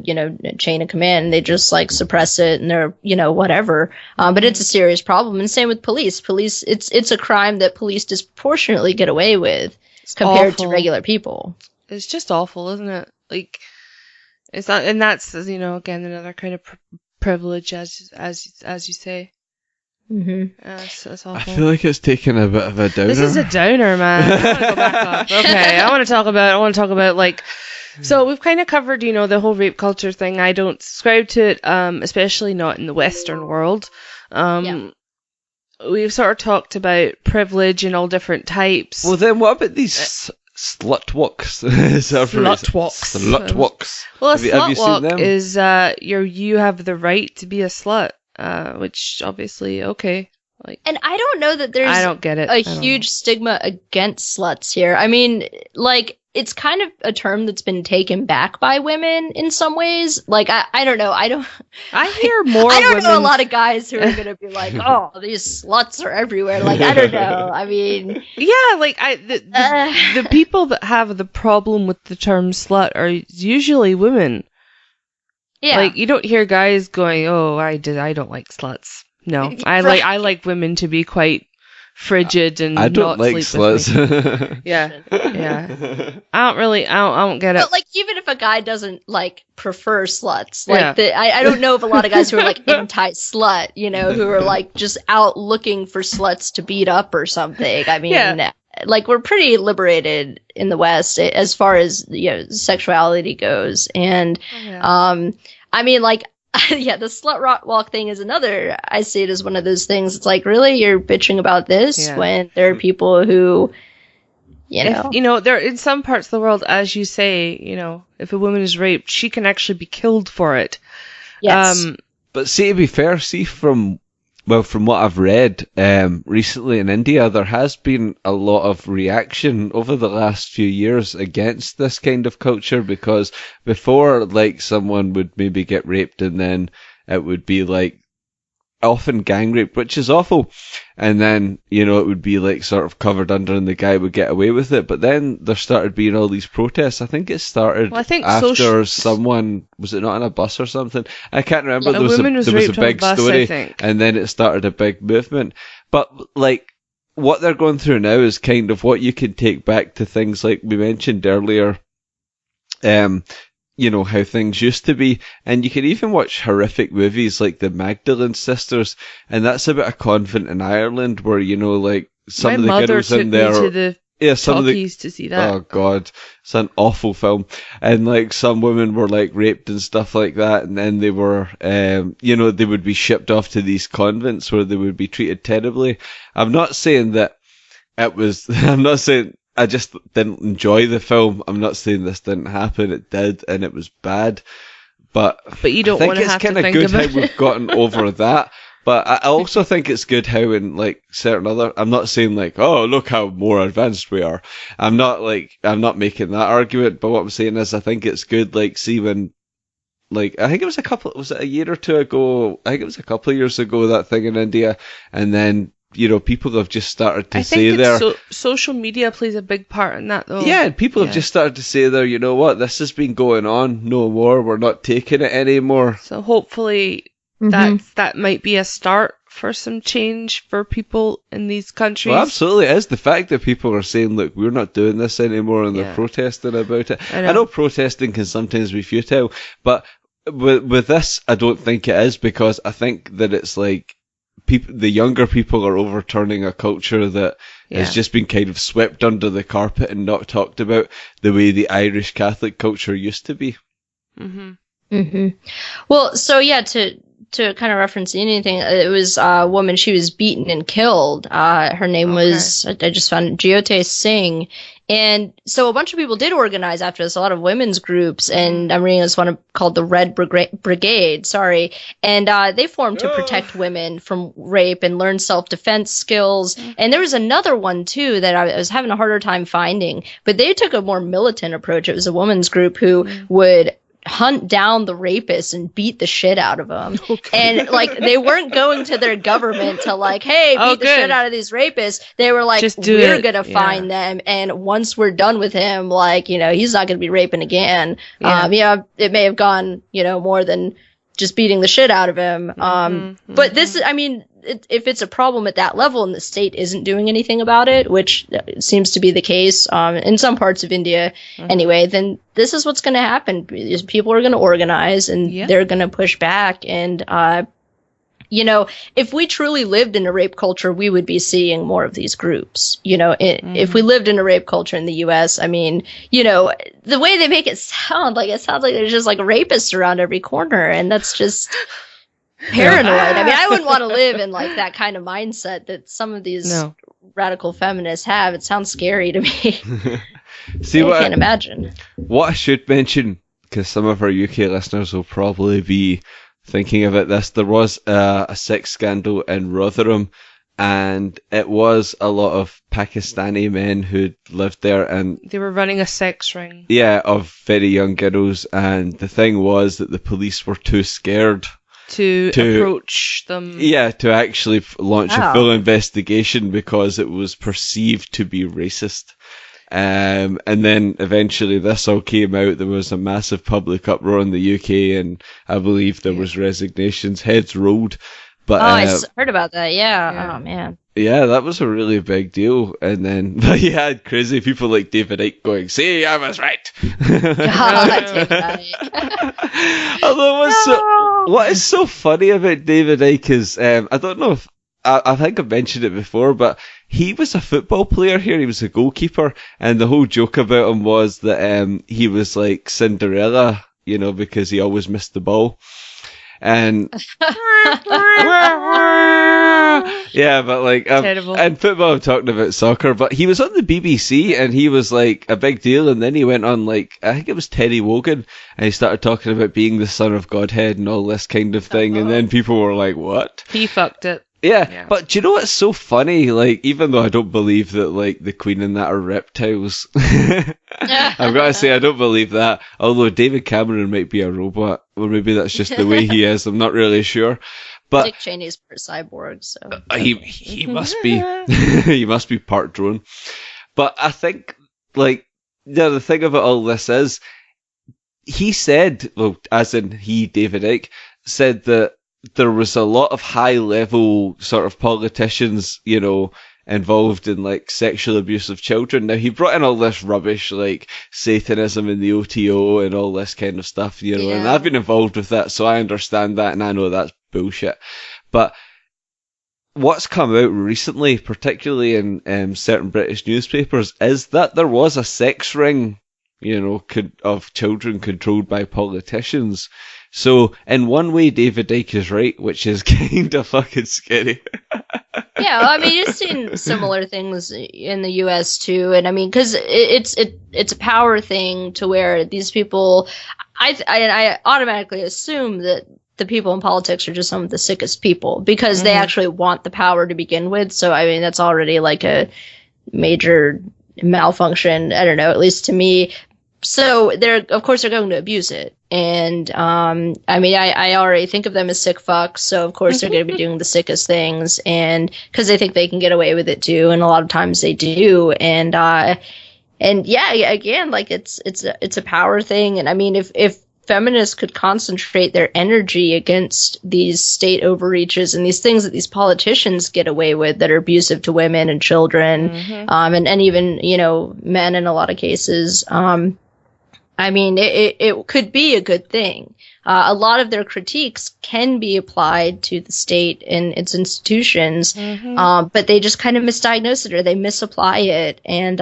chain of command. They just like suppress it and they're, whatever. But it's a serious problem. And same with police. Police, it's a crime that police disproportionately get away with compared to regular people. It's just awful, isn't it? Like, it's not, and that's, again, another kind of privilege, as you say. It's awful. I feel like it's taken a bit of a downer. This is a downer, man. I want to go back up. Okay, I want to talk about like, so we've kind of covered, the whole rape culture thing. I don't subscribe to it, especially not in the Western world. we've sort of talked about privilege and all different types. Well, then what about these slutwalks? Slutwalks. Slutwalks. Well, a Have you seen slutwalk them? is you have the right to be a slut, which obviously okay. Like, And I don't know that there's I don't get it. a I don't huge stigma against sluts here. I mean, like, it's kind of a term that's been taken back by women in some ways. Like, I don't know. I hear more. I don't know a women- lot of guys who are going to be like, oh, these sluts are everywhere. Like, I don't know. I mean, Yeah, like the people that have the problem with the term slut are usually women. yeah. Like, you don't hear guys going, "Oh, I don't like sluts." No, I like women to be quite frigid and I don't not like sleep with me. sluts. Yeah. I don't get it. But like, even if a guy doesn't like prefer sluts, like Yeah. I don't know of a lot of guys who are like anti-slut, you know, who are like just out looking for sluts to beat up or something. I mean, Yeah. like, we're pretty liberated in the West as far as, you know, sexuality goes, and I mean, like, yeah, the slut walk thing is another. I see it as one of those things. It's like, really, you're bitching about this when there are people who, you know, If, there in some parts of the world, as you say, if a woman is raped, she can actually be killed for it. yes. But see, to be fair, from what I've read recently in India, there has been a lot of reaction over the last few years against this kind of culture, because before, like, someone would maybe get raped and then it would be like often gang rape, which is awful, and then it would be like sort of covered under and the guy would get away with it. But then there started being all these protests. I think it started after someone, was it not on a bus or something? I can't remember. There was a big story, and then it started a big movement. But like, what they're going through now is kind of what you can take back to things like we mentioned earlier, how things used to be. And you can even watch horrific movies like the Magdalene Sisters, and that's about a convent in Ireland where, like, some of the girls in there... My mother took me to the talkies to see that. Oh, God. It's an awful film. And, like, some women were, like, raped and stuff like that, and then they were, they would be shipped off to these convents where they would be treated terribly. I'm not saying that it was... I'm not saying... I just didn't enjoy the film. I'm not saying this didn't happen. It did, and it was bad. But you don't want to have to think about it. I think it's kind of good how we've gotten over that. But I also think it's good how in, like, certain other... I'm not saying, like, oh, look how more advanced we are. I'm not making that argument. But what I'm saying is I think it's good, like, see when... Like, I think it was a year or two ago? I think it was a couple of years ago, that thing in India. And then... people have just started to say there... social media plays a big part in that, though. Yeah, people have just started to say there, you know what, this has been going on, no more, we're not taking it anymore. So hopefully that might be a start for some change for people in these countries. Well, absolutely, it is. The fact that people are saying, look, we're not doing this anymore, and they're protesting about it. I know protesting can sometimes be futile, but with this, I don't think it is, because I think that it's like... the younger people are overturning a culture that has just been kind of swept under the carpet and not talked about the way the Irish Catholic culture used to be. Well, so yeah, to kind of reference anything, it was a woman, she was beaten and killed. Her name was, I just found it, Jyote Singh. And so a bunch of people did organize after this, a lot of women's groups, and I'm reading this one called the Red Brigade, and they formed to protect women from rape and learn self-defense skills. And there was another one, too, that I was having a harder time finding, but they took a more militant approach. It was a women's group who would hunt down the rapists and beat the shit out of them. And like, they weren't going to their government to like, hey, beat the shit out of these rapists. They were like, we're gonna find them, and once we're done with him, like, he's not gonna be raping again. It may have gone, more than just beating the shit out of him. But this is, I mean, if it's a problem at that level and the state isn't doing anything about it, which seems to be the case in some parts of India anyway, then this is what's going to happen. People are going to organize, and they're going to push back. And, if we truly lived in a rape culture, we would be seeing more of these groups. If we lived in a rape culture in the U.S., I mean, the way they make it sounds like there's just like rapists around every corner, and that's just... paranoid. I mean, I wouldn't want to live in like that kind of mindset that some of these No. radical feminists have. It sounds scary to me. See, I can't imagine. What I should mention, because some of our UK listeners will probably be thinking about this, there was a sex scandal in Rotherham, and it was a lot of Pakistani men who lived there, and They were running a sex ring. yeah, of very young girls, and the thing was that the police were too scared To approach them. yeah, to actually launch a Wow. full investigation because it was perceived to be racist. And then eventually this all came out. There was a massive public uproar in the UK, and I believe there was resignations, heads rolled. But I heard about that. Yeah. Yeah. Oh man. yeah, that was a really big deal. And then you had crazy people like David Icke going, "See, I was right." Although what is so funny about David Icke is, I don't know if I think I've mentioned it before, but he was a football player here. He was a goalkeeper, and the whole joke about him was that he was like Cinderella, you know, because he always missed the ball. And yeah, but like and football, I'm talking about soccer, but he was on the BBC and he was like a big deal, and then he went on like, I think it was Terry Wogan, and he started talking about being the son of Godhead and all this kind of thing, and then people were like, what? He fucked it. Yeah, but do you know what's so funny? Like, even though I don't believe that, like, the Queen and that are reptiles, I've got to say I don't believe that. Although David Cameron might be a robot, or maybe that's just the way he is. I'm not really sure. But Dick Cheney's part cyborg, so he must be he must be part drone. But I think, like, the thing about all this is, he said, well, as in he, David Icke, said that there was a lot of high level sort of politicians, you know, involved in like sexual abuse of children. Now he brought in all this rubbish like Satanism and the OTO and all this kind of stuff, you know, and I've been involved with that, so I understand that and I know that's bullshit. But what's come out recently, particularly in certain British newspapers, is that there was a sex ring, you know, of children controlled by politicians. So, in one way, David Icke is right, which is kind of fucking scary. Yeah, I mean, you've seen similar things in the U.S. too, and I mean, because it's a power thing to where these people, I automatically assume that the people in politics are just some of the sickest people because they actually want the power to begin with. So, I mean, that's already like a major malfunction. I don't know, at least to me. So of course they're going to abuse it. And, I mean, I already think of them as sick fucks. So of course they're going to be doing the sickest things, and cause they think they can get away with it too. And a lot of times they do. And yeah, again, like it's a power thing. And I mean, if feminists could concentrate their energy against these state overreaches and these things that these politicians get away with that are abusive to women and children, and even, you know, men in a lot of cases, I mean, it could be a good thing. A lot of their critiques can be applied to the state and its institutions, but they just kind of misdiagnose it or they misapply it. And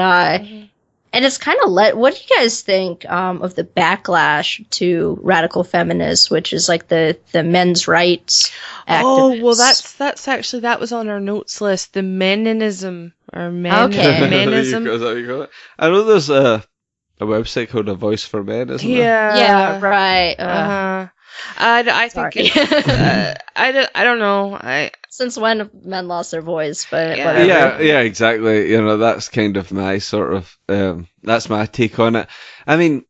it's kind of what do you guys think of the backlash to radical feminists, which is like the men's rights activists? Oh, well, that's actually, that was on our notes list, the meninism, or menism. I know there's a website called A Voice for Men, isn't there? Yeah, right. I think I don't know. Since when have men lost their voice? But yeah, exactly. You know, that's kind of my sort of that's my take on it. I mean,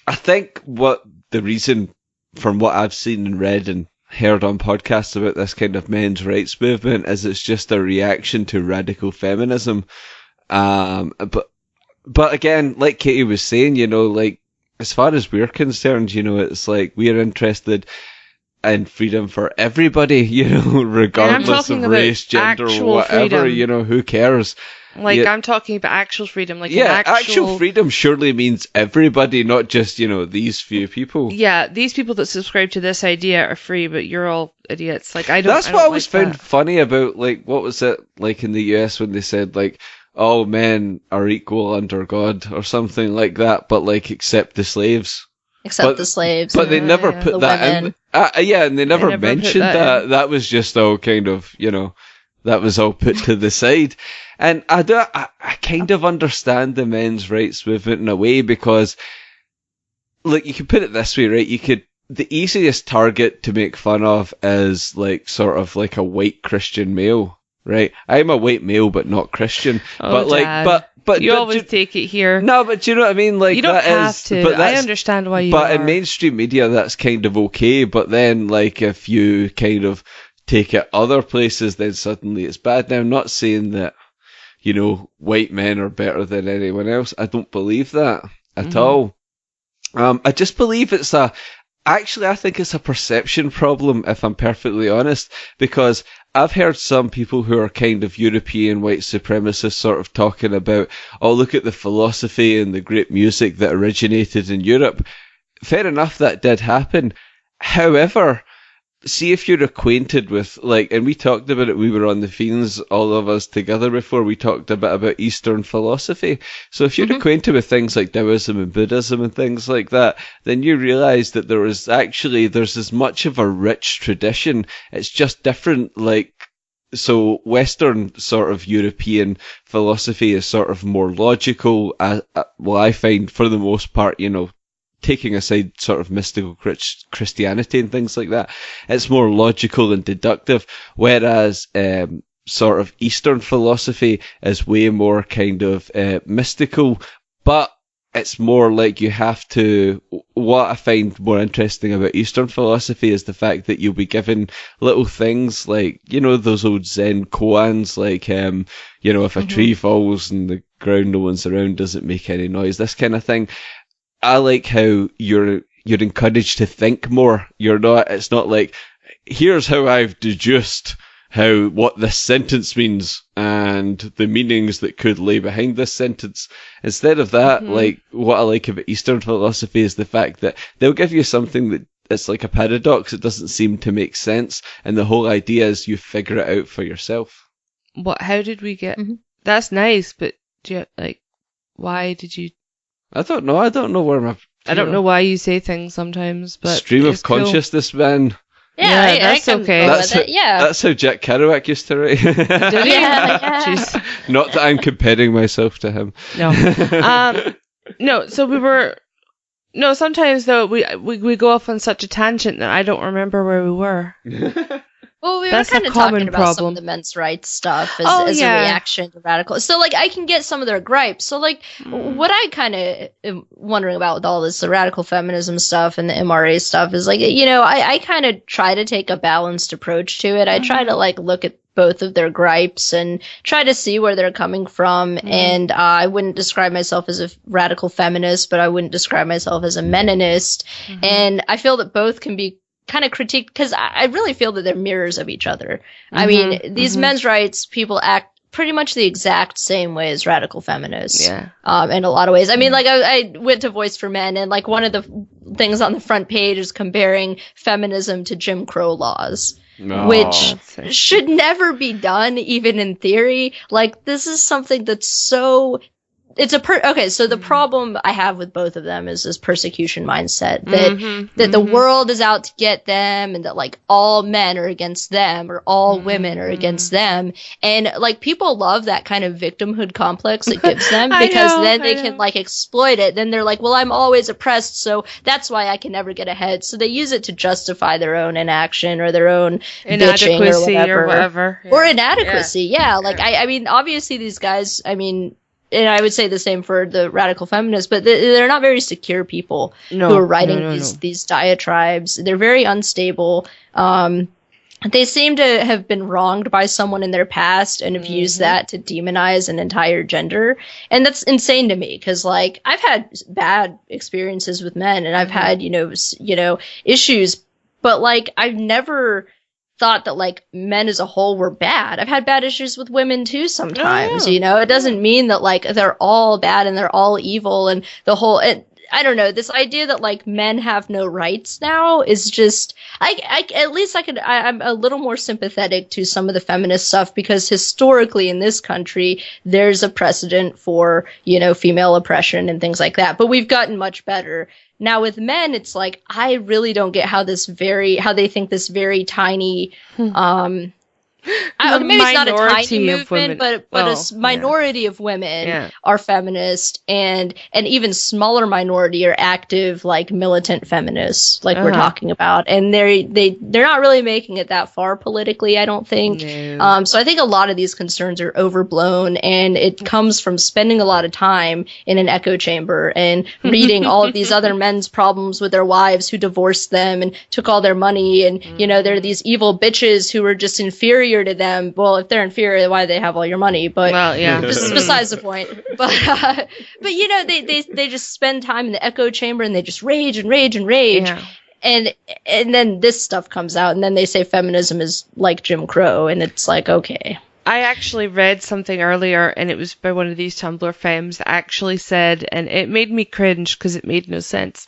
I think what the reason, from what I've seen and read and heard on podcasts about this kind of men's rights movement, is it's just a reaction to radical feminism. But again, like Caity was saying, you know, like, as far as we're concerned, you know, it's like we're interested in freedom for everybody, you know, regardless of race, gender, or whatever, freedom. You know, who cares? Like, I'm talking about actual freedom. Like, actual freedom surely means everybody, not just, you know, these few people. Yeah, these people that subscribe to this idea are free, but you're all idiots. Like, That's what I always found funny about, like, what was it, like, in the US when they said, like, all men are equal under God or something like that, but like except the slaves. Except the slaves. But they never put that in. Yeah, and they never put mentioned that in. that was just all kind of, that was all put to the side. And I kind of understand the men's rights movement in a way, because, like, you could put it this way, right? The easiest target to make fun of is like sort of like a white Christian male, right? I'm a white male, but not Christian. Oh, but like, Dad. but You always take it here. No, but do you know what I mean? Like, You don't that have is, to. but I understand why you But are. in mainstream media, that's kind of okay. But then, like, if you kind of take it other places, then suddenly it's bad. Now, I'm not saying that, white men are better than anyone else. I don't believe that at all. I just believe actually, I think it's a perception problem, if I'm perfectly honest, because I've heard some people who are kind of European white supremacists sort of talking about, oh, look at the philosophy and the great music that originated in Europe. Fair enough, that did happen. However, see if you're acquainted with, like, and we talked about it, we were on the Fiends, all of us together before, we talked a bit about Eastern philosophy. So if you're acquainted with things like Taoism and Buddhism and things like that, then you realise that there's as much of a rich tradition. It's just different, like, so Western sort of European philosophy is sort of more logical. Well, I find for the most part, taking aside sort of mystical Christianity and things like that, it's more logical and deductive, whereas sort of Eastern philosophy is way more kind of mystical, but it's more like you have to, what I find more interesting about Eastern philosophy is the fact that you'll be given little things like, those old Zen koans, like, if a tree falls in the ground, no one's around, doesn't make any noise, this kind of thing. I like how you're encouraged to think more. It's not like, here's how I've deduced what this sentence means and the meanings that could lay behind this sentence. Instead of that, like, what I like about Eastern philosophy is the fact that they'll give you something that it's like a paradox. It doesn't seem to make sense. And the whole idea is you figure it out for yourself. How did we get... That's nice, but why did you... I don't know. I don't know where my... I don't know why you say things sometimes, but... Stream of consciousness, man. Yeah, that's okay. That's how Jack Kerouac used to write. Did he? Yeah. Not that I'm comparing myself to him. No. No, so we were... No, sometimes, though, we go off on such a tangent that I don't remember where we were. Well, we That's were kind a of talking common about problem. some of the men's rights stuff as a reaction to radical. So, like, I can get some of their gripes. So, like, what I kind of am wondering about with all this, the radical feminism stuff and the MRA stuff is, like, I kind of try to take a balanced approach to it. I try to, like, look at both of their gripes and try to see where they're coming from. And I wouldn't describe myself as a radical feminist, but I wouldn't describe myself as a meninist. And I feel that both can be kind of critiqued because I really feel that they're mirrors of each other. I mean, these men's rights people act pretty much the exact same way as radical feminists. Yeah. In a lot of ways. I mean, like I went to Voice for Men, and like one of the things on the front page is comparing feminism to Jim Crow laws. Which should never be done, even in theory. Like, this is something that's so... Okay, so the problem I have with both of them is this persecution mindset that the world is out to get them, and that like all men are against them or all women are against them. And like people love that kind of victimhood complex it gives them because then they can like exploit it. Then they're like, well, I'm always oppressed, so that's why I can never get ahead. So they use it to justify their own inaction or their own inadequacy or whatever. Or inadequacy, Like, I mean, obviously these guys, I mean, and I would say the same for the radical feminists, but they're not very secure people who are writing these diatribes. They're very unstable. They seem to have been wronged by someone in their past and have used that to demonize an entire gender. And that's insane to me because, like, I've had bad experiences with men and I've had, issues, but, like, I've never thought that like men as a whole were bad. I've had bad issues with women too sometimes, it doesn't mean that like they're all bad and they're all evil and the whole, I don't know, this idea that like men have no rights now is just, I'm a little more sympathetic to some of the feminist stuff, because historically in this country, there's a precedent for, female oppression and things like that. But we've gotten much better. Now with men, it's like, I really don't get how they think this very tiny, maybe it's not a tiny movement, but a minority of women are feminist, and an even smaller minority are active, like militant feminists, like we're talking about, and they're not really making it that far politically, I don't think. No. So I think a lot of these concerns are overblown, and it comes from spending a lot of time in an echo chamber and reading all of these other men's problems with their wives who divorced them and took all their money, and there are these evil bitches who were just inferior to them. Well, if they're inferior, why do they have all your money? But this is besides the point. But they just spend time in the echo chamber, and they just rage and rage and rage. Yeah. And then this stuff comes out, and then they say feminism is like Jim Crow, and it's like, okay. I actually read something earlier, and it was by one of these Tumblr femmes that actually said, and it made me cringe because it made no sense.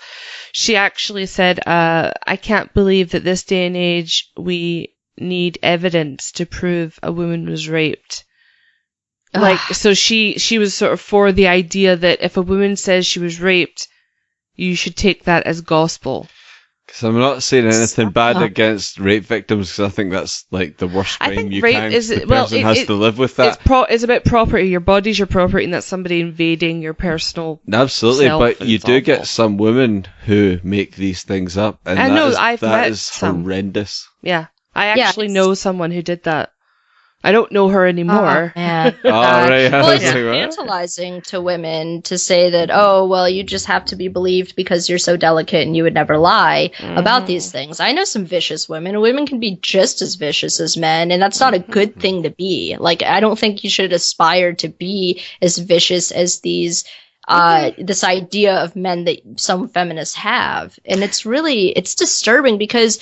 She actually said, I can't believe that this day and age we need evidence to prove a woman was raped. Like, so she was sort of for the idea that if a woman says she was raped, you should take that as gospel. Because I'm not saying anything bad against rape victims, because I think that's like the worst crime you can. The person has to live with that. It's about property. Your body's your property, and that's somebody invading your personal. Absolutely, but you do get some women who make these things up, and that is horrendous. Yeah. I actually know someone who did that. I don't know her anymore. Right. Well, it's tantalizing to women to say that, you just have to be believed because you're so delicate and you would never lie about these things. I know some vicious women. Women can be just as vicious as men, and that's not a good thing to be. Like, I don't think you should aspire to be as vicious as these this idea of men that some feminists have. And it's disturbing because,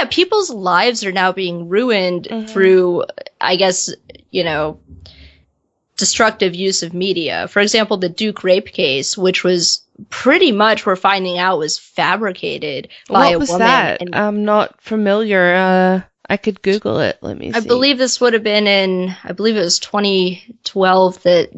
people's lives are now being ruined through, I guess, destructive use of media. For example, the Duke rape case, which was pretty much, we're finding out, was fabricated by a woman. What was that? I'm not familiar. I could Google it. Let me see. I believe this would have been it was 2012 that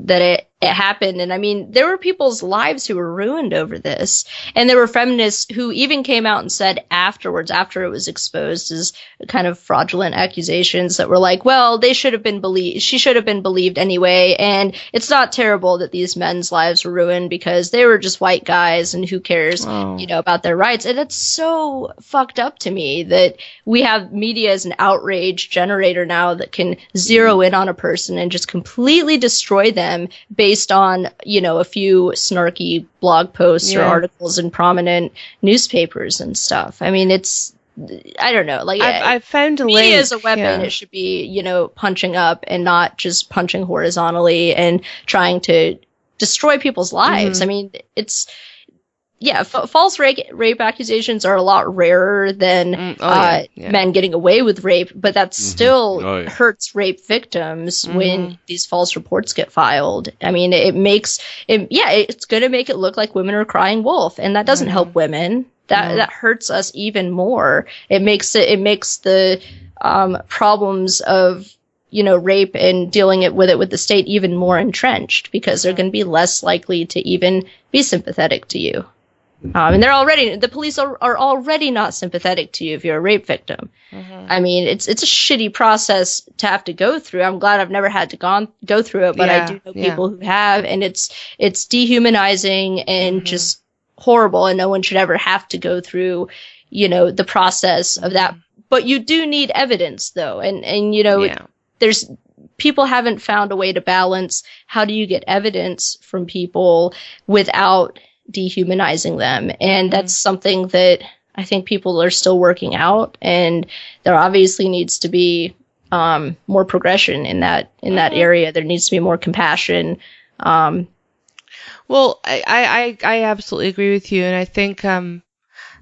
it happened. And I mean, there were people's lives who were ruined over this. And there were feminists who even came out and said afterwards, after it was exposed as kind of fraudulent accusations, that were like, well, she should have been believed anyway. And it's not terrible that these men's lives were ruined because they were just white guys and who cares, about their rights. And it's so fucked up to me that we have media as an outrage generator now that can zero in on a person and just completely destroy them based on, a few snarky blog posts or articles in prominent newspapers and stuff. I mean, I don't know. Like, I've found a link. Media is a weapon. It should be, punching up and not just punching horizontally and trying to destroy people's lives. I mean, false rape accusations are a lot rarer than men getting away with rape, but that still hurts rape victims when these false reports get filed. I mean, it's going to make it look like women are crying wolf, and that doesn't help women. That hurts us even more. It makes the problems of rape and dealing with the state even more entrenched, because they're going to be less likely to even be sympathetic to you. And the police are already not sympathetic to you if you're a rape victim. I mean, it's a shitty process to have to go through. I'm glad I've never had to go through it, but I do know people who have, and it's dehumanizing and just horrible, and no one should ever have to go through, the process of that. But you do need evidence, though, and there's people haven't found a way to balance how do you get evidence from people without dehumanizing them, and that's something that I think people are still working out, and there obviously needs to be more progression in that area. There needs to be more compassion. Well, I absolutely agree with you, and I think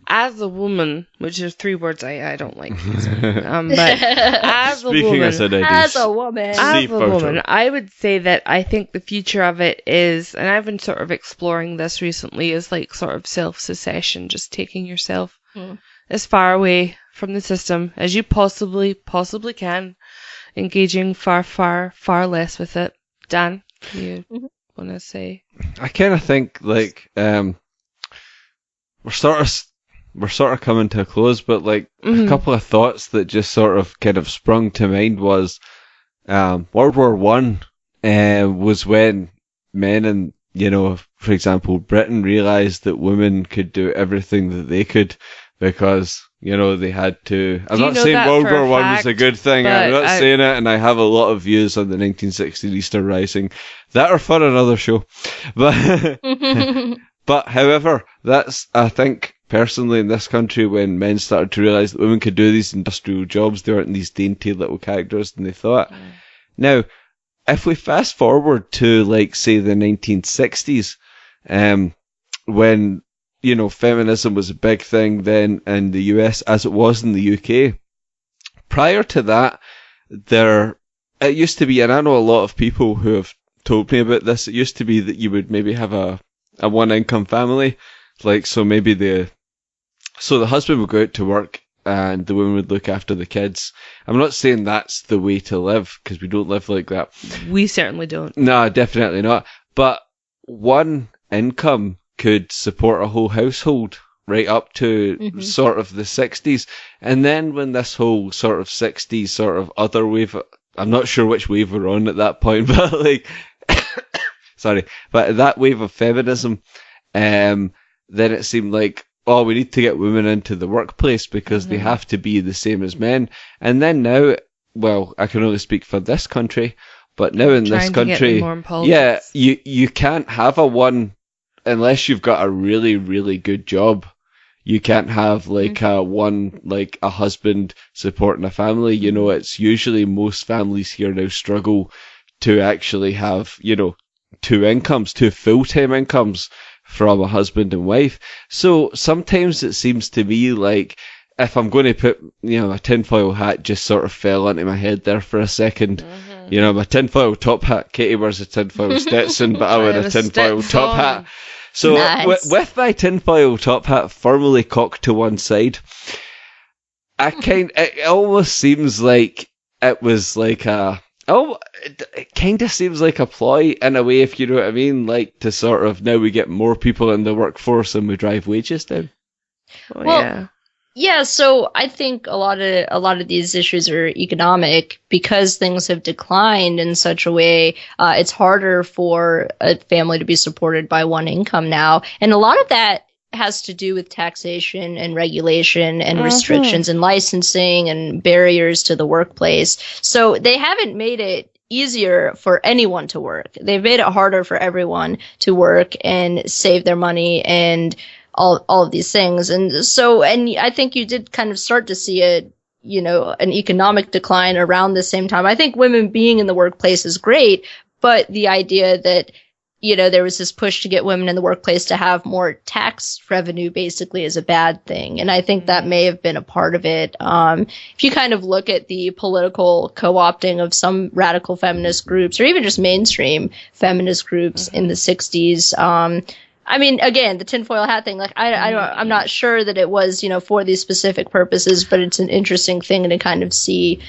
as a woman, which is 3 words I don't like, but as a woman, as a woman, I would say that I think the future of it is, and I've been sort of exploring this recently, is like sort of self-secession, just taking yourself as far away from the system as you possibly can, engaging far less with it. Dan, you want to say? I kind of think like we're sort of coming to a close, but like a couple of thoughts that just sort of kind of sprung to mind was World War One was when men in, you know, for example, Britain realised that women could do everything that they could because, you know, they had to. I'm not saying World War One was a good thing. I'm not saying it, and I have a lot of views on the 1960s Easter Rising that are for another show. But however, that's, I think, personally in this country, when men started to realise that women could do these industrial jobs, they weren't these dainty little characters than they thought. Now, if we fast forward to, like, say, the 1960s, when, you know, feminism was a big thing then in the US as it was in the UK. Prior to that, it used to be, and I know a lot of people who have told me about this, it used to be that you would maybe have a one-income family, like, so maybe the husband would go out to work and the woman would look after the kids. I'm not saying that's the way to live, because we don't live like that. We certainly don't. No, definitely not. But one income could support a whole household right up to sort of the 60s. And then when this whole sort of 60s sort of other wave, I'm not sure which wave we're on at that point, but like, sorry, but that wave of feminism, then it seemed like, oh, we need to get women into the workplace because they have to be the same as men. And then now, well, I can only speak for this country, but now in this country, yeah, you can't have a one, unless you've got a really, really good job. You can't have like a husband supporting a family. You know, it's usually most families here now struggle to actually have, you know, 2 full-time incomes from a husband and wife. So sometimes it seems to me like, if I'm going to put, you know, a tinfoil hat just sort of fell into my head there for a second. You know, my tinfoil top hat. Caity wears a tinfoil Stetson, but I wear a tinfoil top hat. So nice. with my tinfoil top hat firmly cocked to one side, it almost seems like it was like it kind of seems like a ploy in a way, if you know what I mean, like to sort of, now we get more people in the workforce and we drive wages down. Yeah, so I think a lot of these issues are economic because things have declined in such a way. It's harder for a family to be supported by one income now, and a lot of that has to do with taxation and regulation and restrictions and licensing and barriers to the workplace. So they haven't made it easier for anyone to work. They've made it harder for everyone to work and save their money and all of these things. And so, and I think you did kind of start to see an economic decline around the same time. I think women being in the workplace is great, but the idea that, you know, there was this push to get women in the workplace to have more tax revenue basically is a bad thing. And I think that may have been a part of it. If you kind of look at the political co-opting of some radical feminist groups or even just mainstream feminist groups in the 60s, I mean, again, the tinfoil hat thing, like, I'm not sure that it was, you know, for these specific purposes, but it's an interesting thing to kind of see,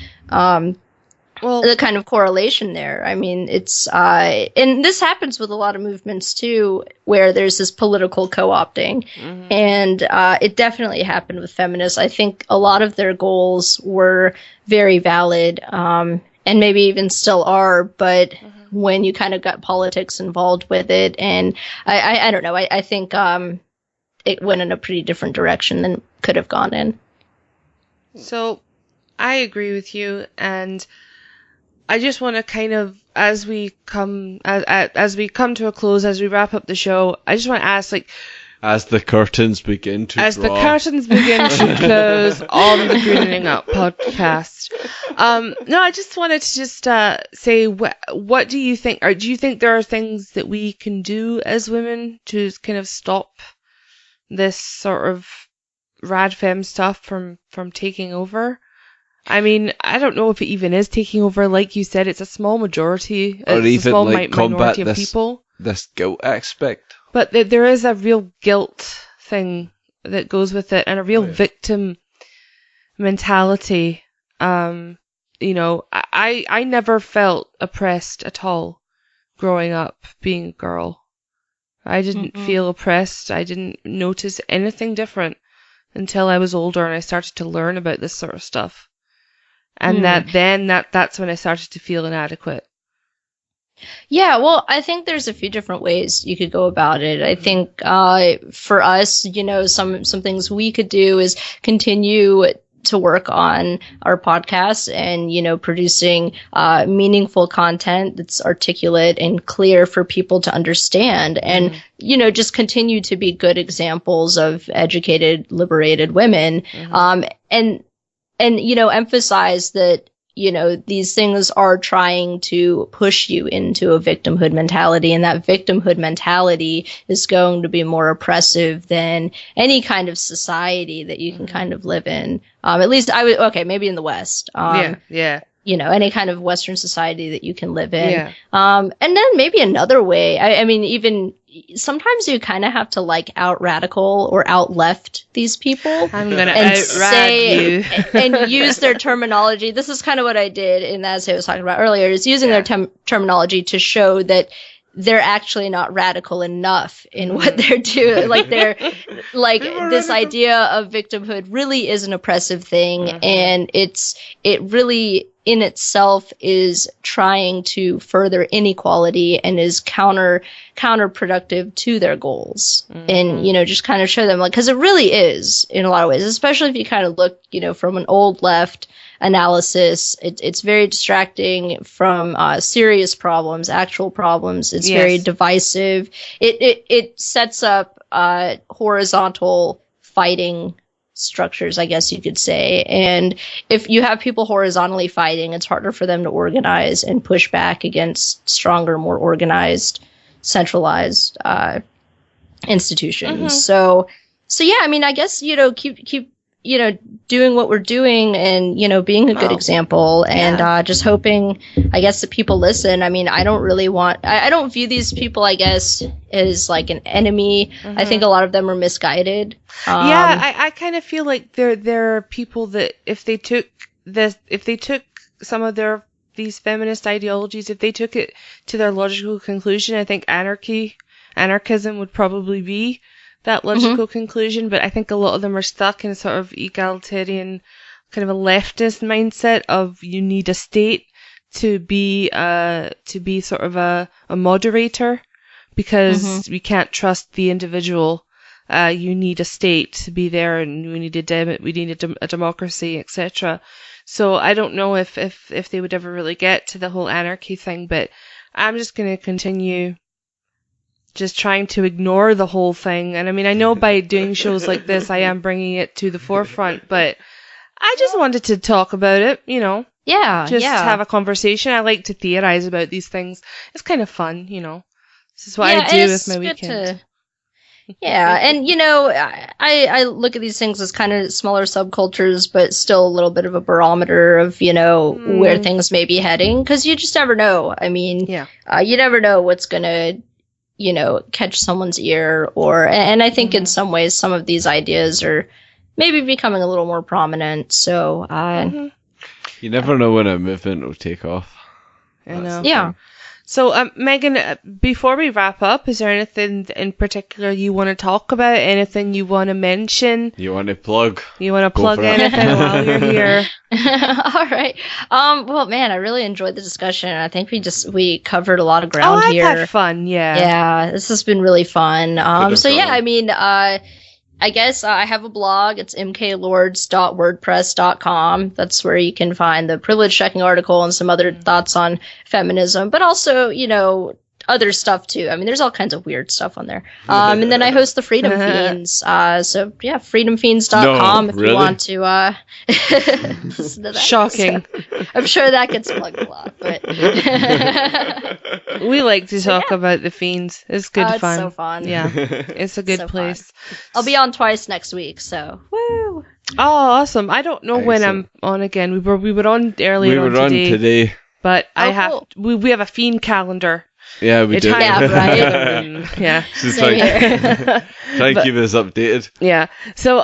the kind of correlation there. I mean, it's, and this happens with a lot of movements too, where there's this political co-opting, and it definitely happened with feminists. I think a lot of their goals were very valid, and maybe even still are, but when you kind of got politics involved with it, and I don't know, I think it went in a pretty different direction than could have gone in. So I agree with you, and I just want to kind of, as we come to a close, as we wrap up the show, I just want to ask, like, as the curtains begin to close on the Greening Up podcast. No, I just wanted to say, what do you think? Or do you think there are things that we can do as women to kind of stop this sort of rad fem stuff from taking over. I mean, I don't know if it even is taking over. Like you said, it's a small majority. Or It's even a small like minority combat of people. this guilt aspect. But there is a real guilt thing that goes with it, and a real victim mentality. You know, I never felt oppressed at all growing up being a girl. I didn't feel oppressed. I didn't notice anything different until I was older and I started to learn about this sort of stuff. And that's when I started to feel inadequate. Yeah, well, I think there's a few different ways you could go about it. I think for us, you know, some things we could do is continue to work on our podcast and, you know, producing meaningful content that's articulate and clear for people to understand, and you know, just continue to be good examples of educated, liberated women, and you know, emphasize that, you know, these things are trying to push you into a victimhood mentality, and that victimhood mentality is going to be more oppressive than any kind of society that you can kind of live in. At least maybe in the West. Yeah. You know, any kind of Western society that you can live in. Yeah. And then maybe another way, I mean, even sometimes you kind of have to like out radical or out left these people. I'm going to out-rad you. And use their terminology. This is kind of what I did, and as I was talking about earlier, is using their terminology to show that they're actually not radical enough in what they're doing. Like they're like this idea of victimhood really is an oppressive thing, and it really in itself is trying to further inequality and is counterproductive to their goals. And, you know, just kind of show them, like, because it really is in a lot of ways, especially if you kind of look, you know, from an old left analysis. It's very distracting from serious problems, actual problems. It's very divisive. It sets up horizontal fighting structures, I guess you could say. And if you have people horizontally fighting, it's harder for them to organize and push back against stronger, more organized, centralized institutions. So yeah, I mean, I guess, you know, keep you know, doing what we're doing and, you know, being a good example, and just hoping, I guess, that people listen. I mean, I don't view these people, I guess, as like an enemy. I think a lot of them are misguided. I kind of feel like they're people that if they took some of these feminist ideologies, if they took it to their logical conclusion, I think anarchism would probably be that logical conclusion, but I think a lot of them are stuck in a sort of egalitarian, kind of a leftist mindset of you need a state to be sort of a moderator, because we can't trust the individual. You need a state to be there, and we need a democracy, etc. So I don't know if they would ever really get to the whole anarchy thing, but I'm just going to continue just trying to ignore the whole thing. And I mean, I know by doing shows like this, I am bringing it to the forefront, but I just wanted to talk about it, you know. Have a conversation. I like to theorize about these things. It's kind of fun, you know. This is what I do with my weekend. And you know, I look at these things as kind of smaller subcultures, but still a little bit of a barometer of, you know, where things may be heading, because you just never know. I mean, you never know what's gonna, you know, catch someone's ear, and I think in some ways some of these ideas are maybe becoming a little more prominent. So you never know when a movement will take off. I know. So, Megan, before we wrap up, is there anything in particular you want to talk about? Anything you want to mention? You want to plug? You want to plug anything while you're here? All right. Well, man, I really enjoyed the discussion. I think we covered a lot of ground here. I've had fun. Yeah. Yeah, this has been really fun. So yeah, I mean, I guess I have a blog. It's mklords.wordpress.com. That's where you can find the privilege checking article and some other thoughts on feminism. But also, you know, other stuff too. I mean, there's all kinds of weird stuff on there. And then I host the Freedom Fiends. So yeah, freedomfiends.com if really? you want to listen to that. Shocking. So, I'm sure that gets plugged a lot, but We like to talk about the Fiends. It's good it's fun. so fun. Yeah, it's a good So place. I'll be on twice next week, so woo. Oh, awesome! I don't know when I'm on again. We were on earlier We were on today. but I have cool. we have a Fiend calendar. Yeah, we do. Yeah, right. Yeah. Just Same try and keep us updated. Yeah. So,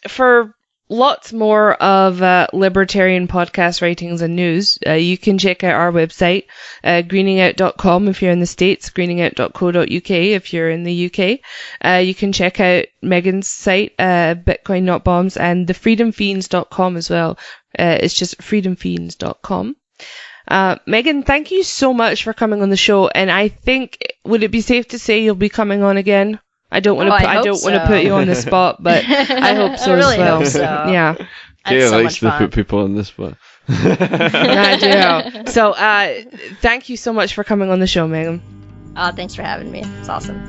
for lots more of libertarian podcast writings and news, you can check out our website, greeningout.com if you're in the States, greeningout.co.uk if you're in the UK. You can check out Megan's site, Bitcoin Not Bombs, and the freedomfiends.com as well. It's just freedomfiends.com. Megan, thank you so much for coming on the show, and I think, would it be safe to say you'll be coming on again? I don't want to put you on the spot, but I hope so I really as well. hope so. Yeah. Kaya so likes much to fun. put people on the spot. I do. So, thank you so much for coming on the show, Megan. Thanks for having me. It's awesome.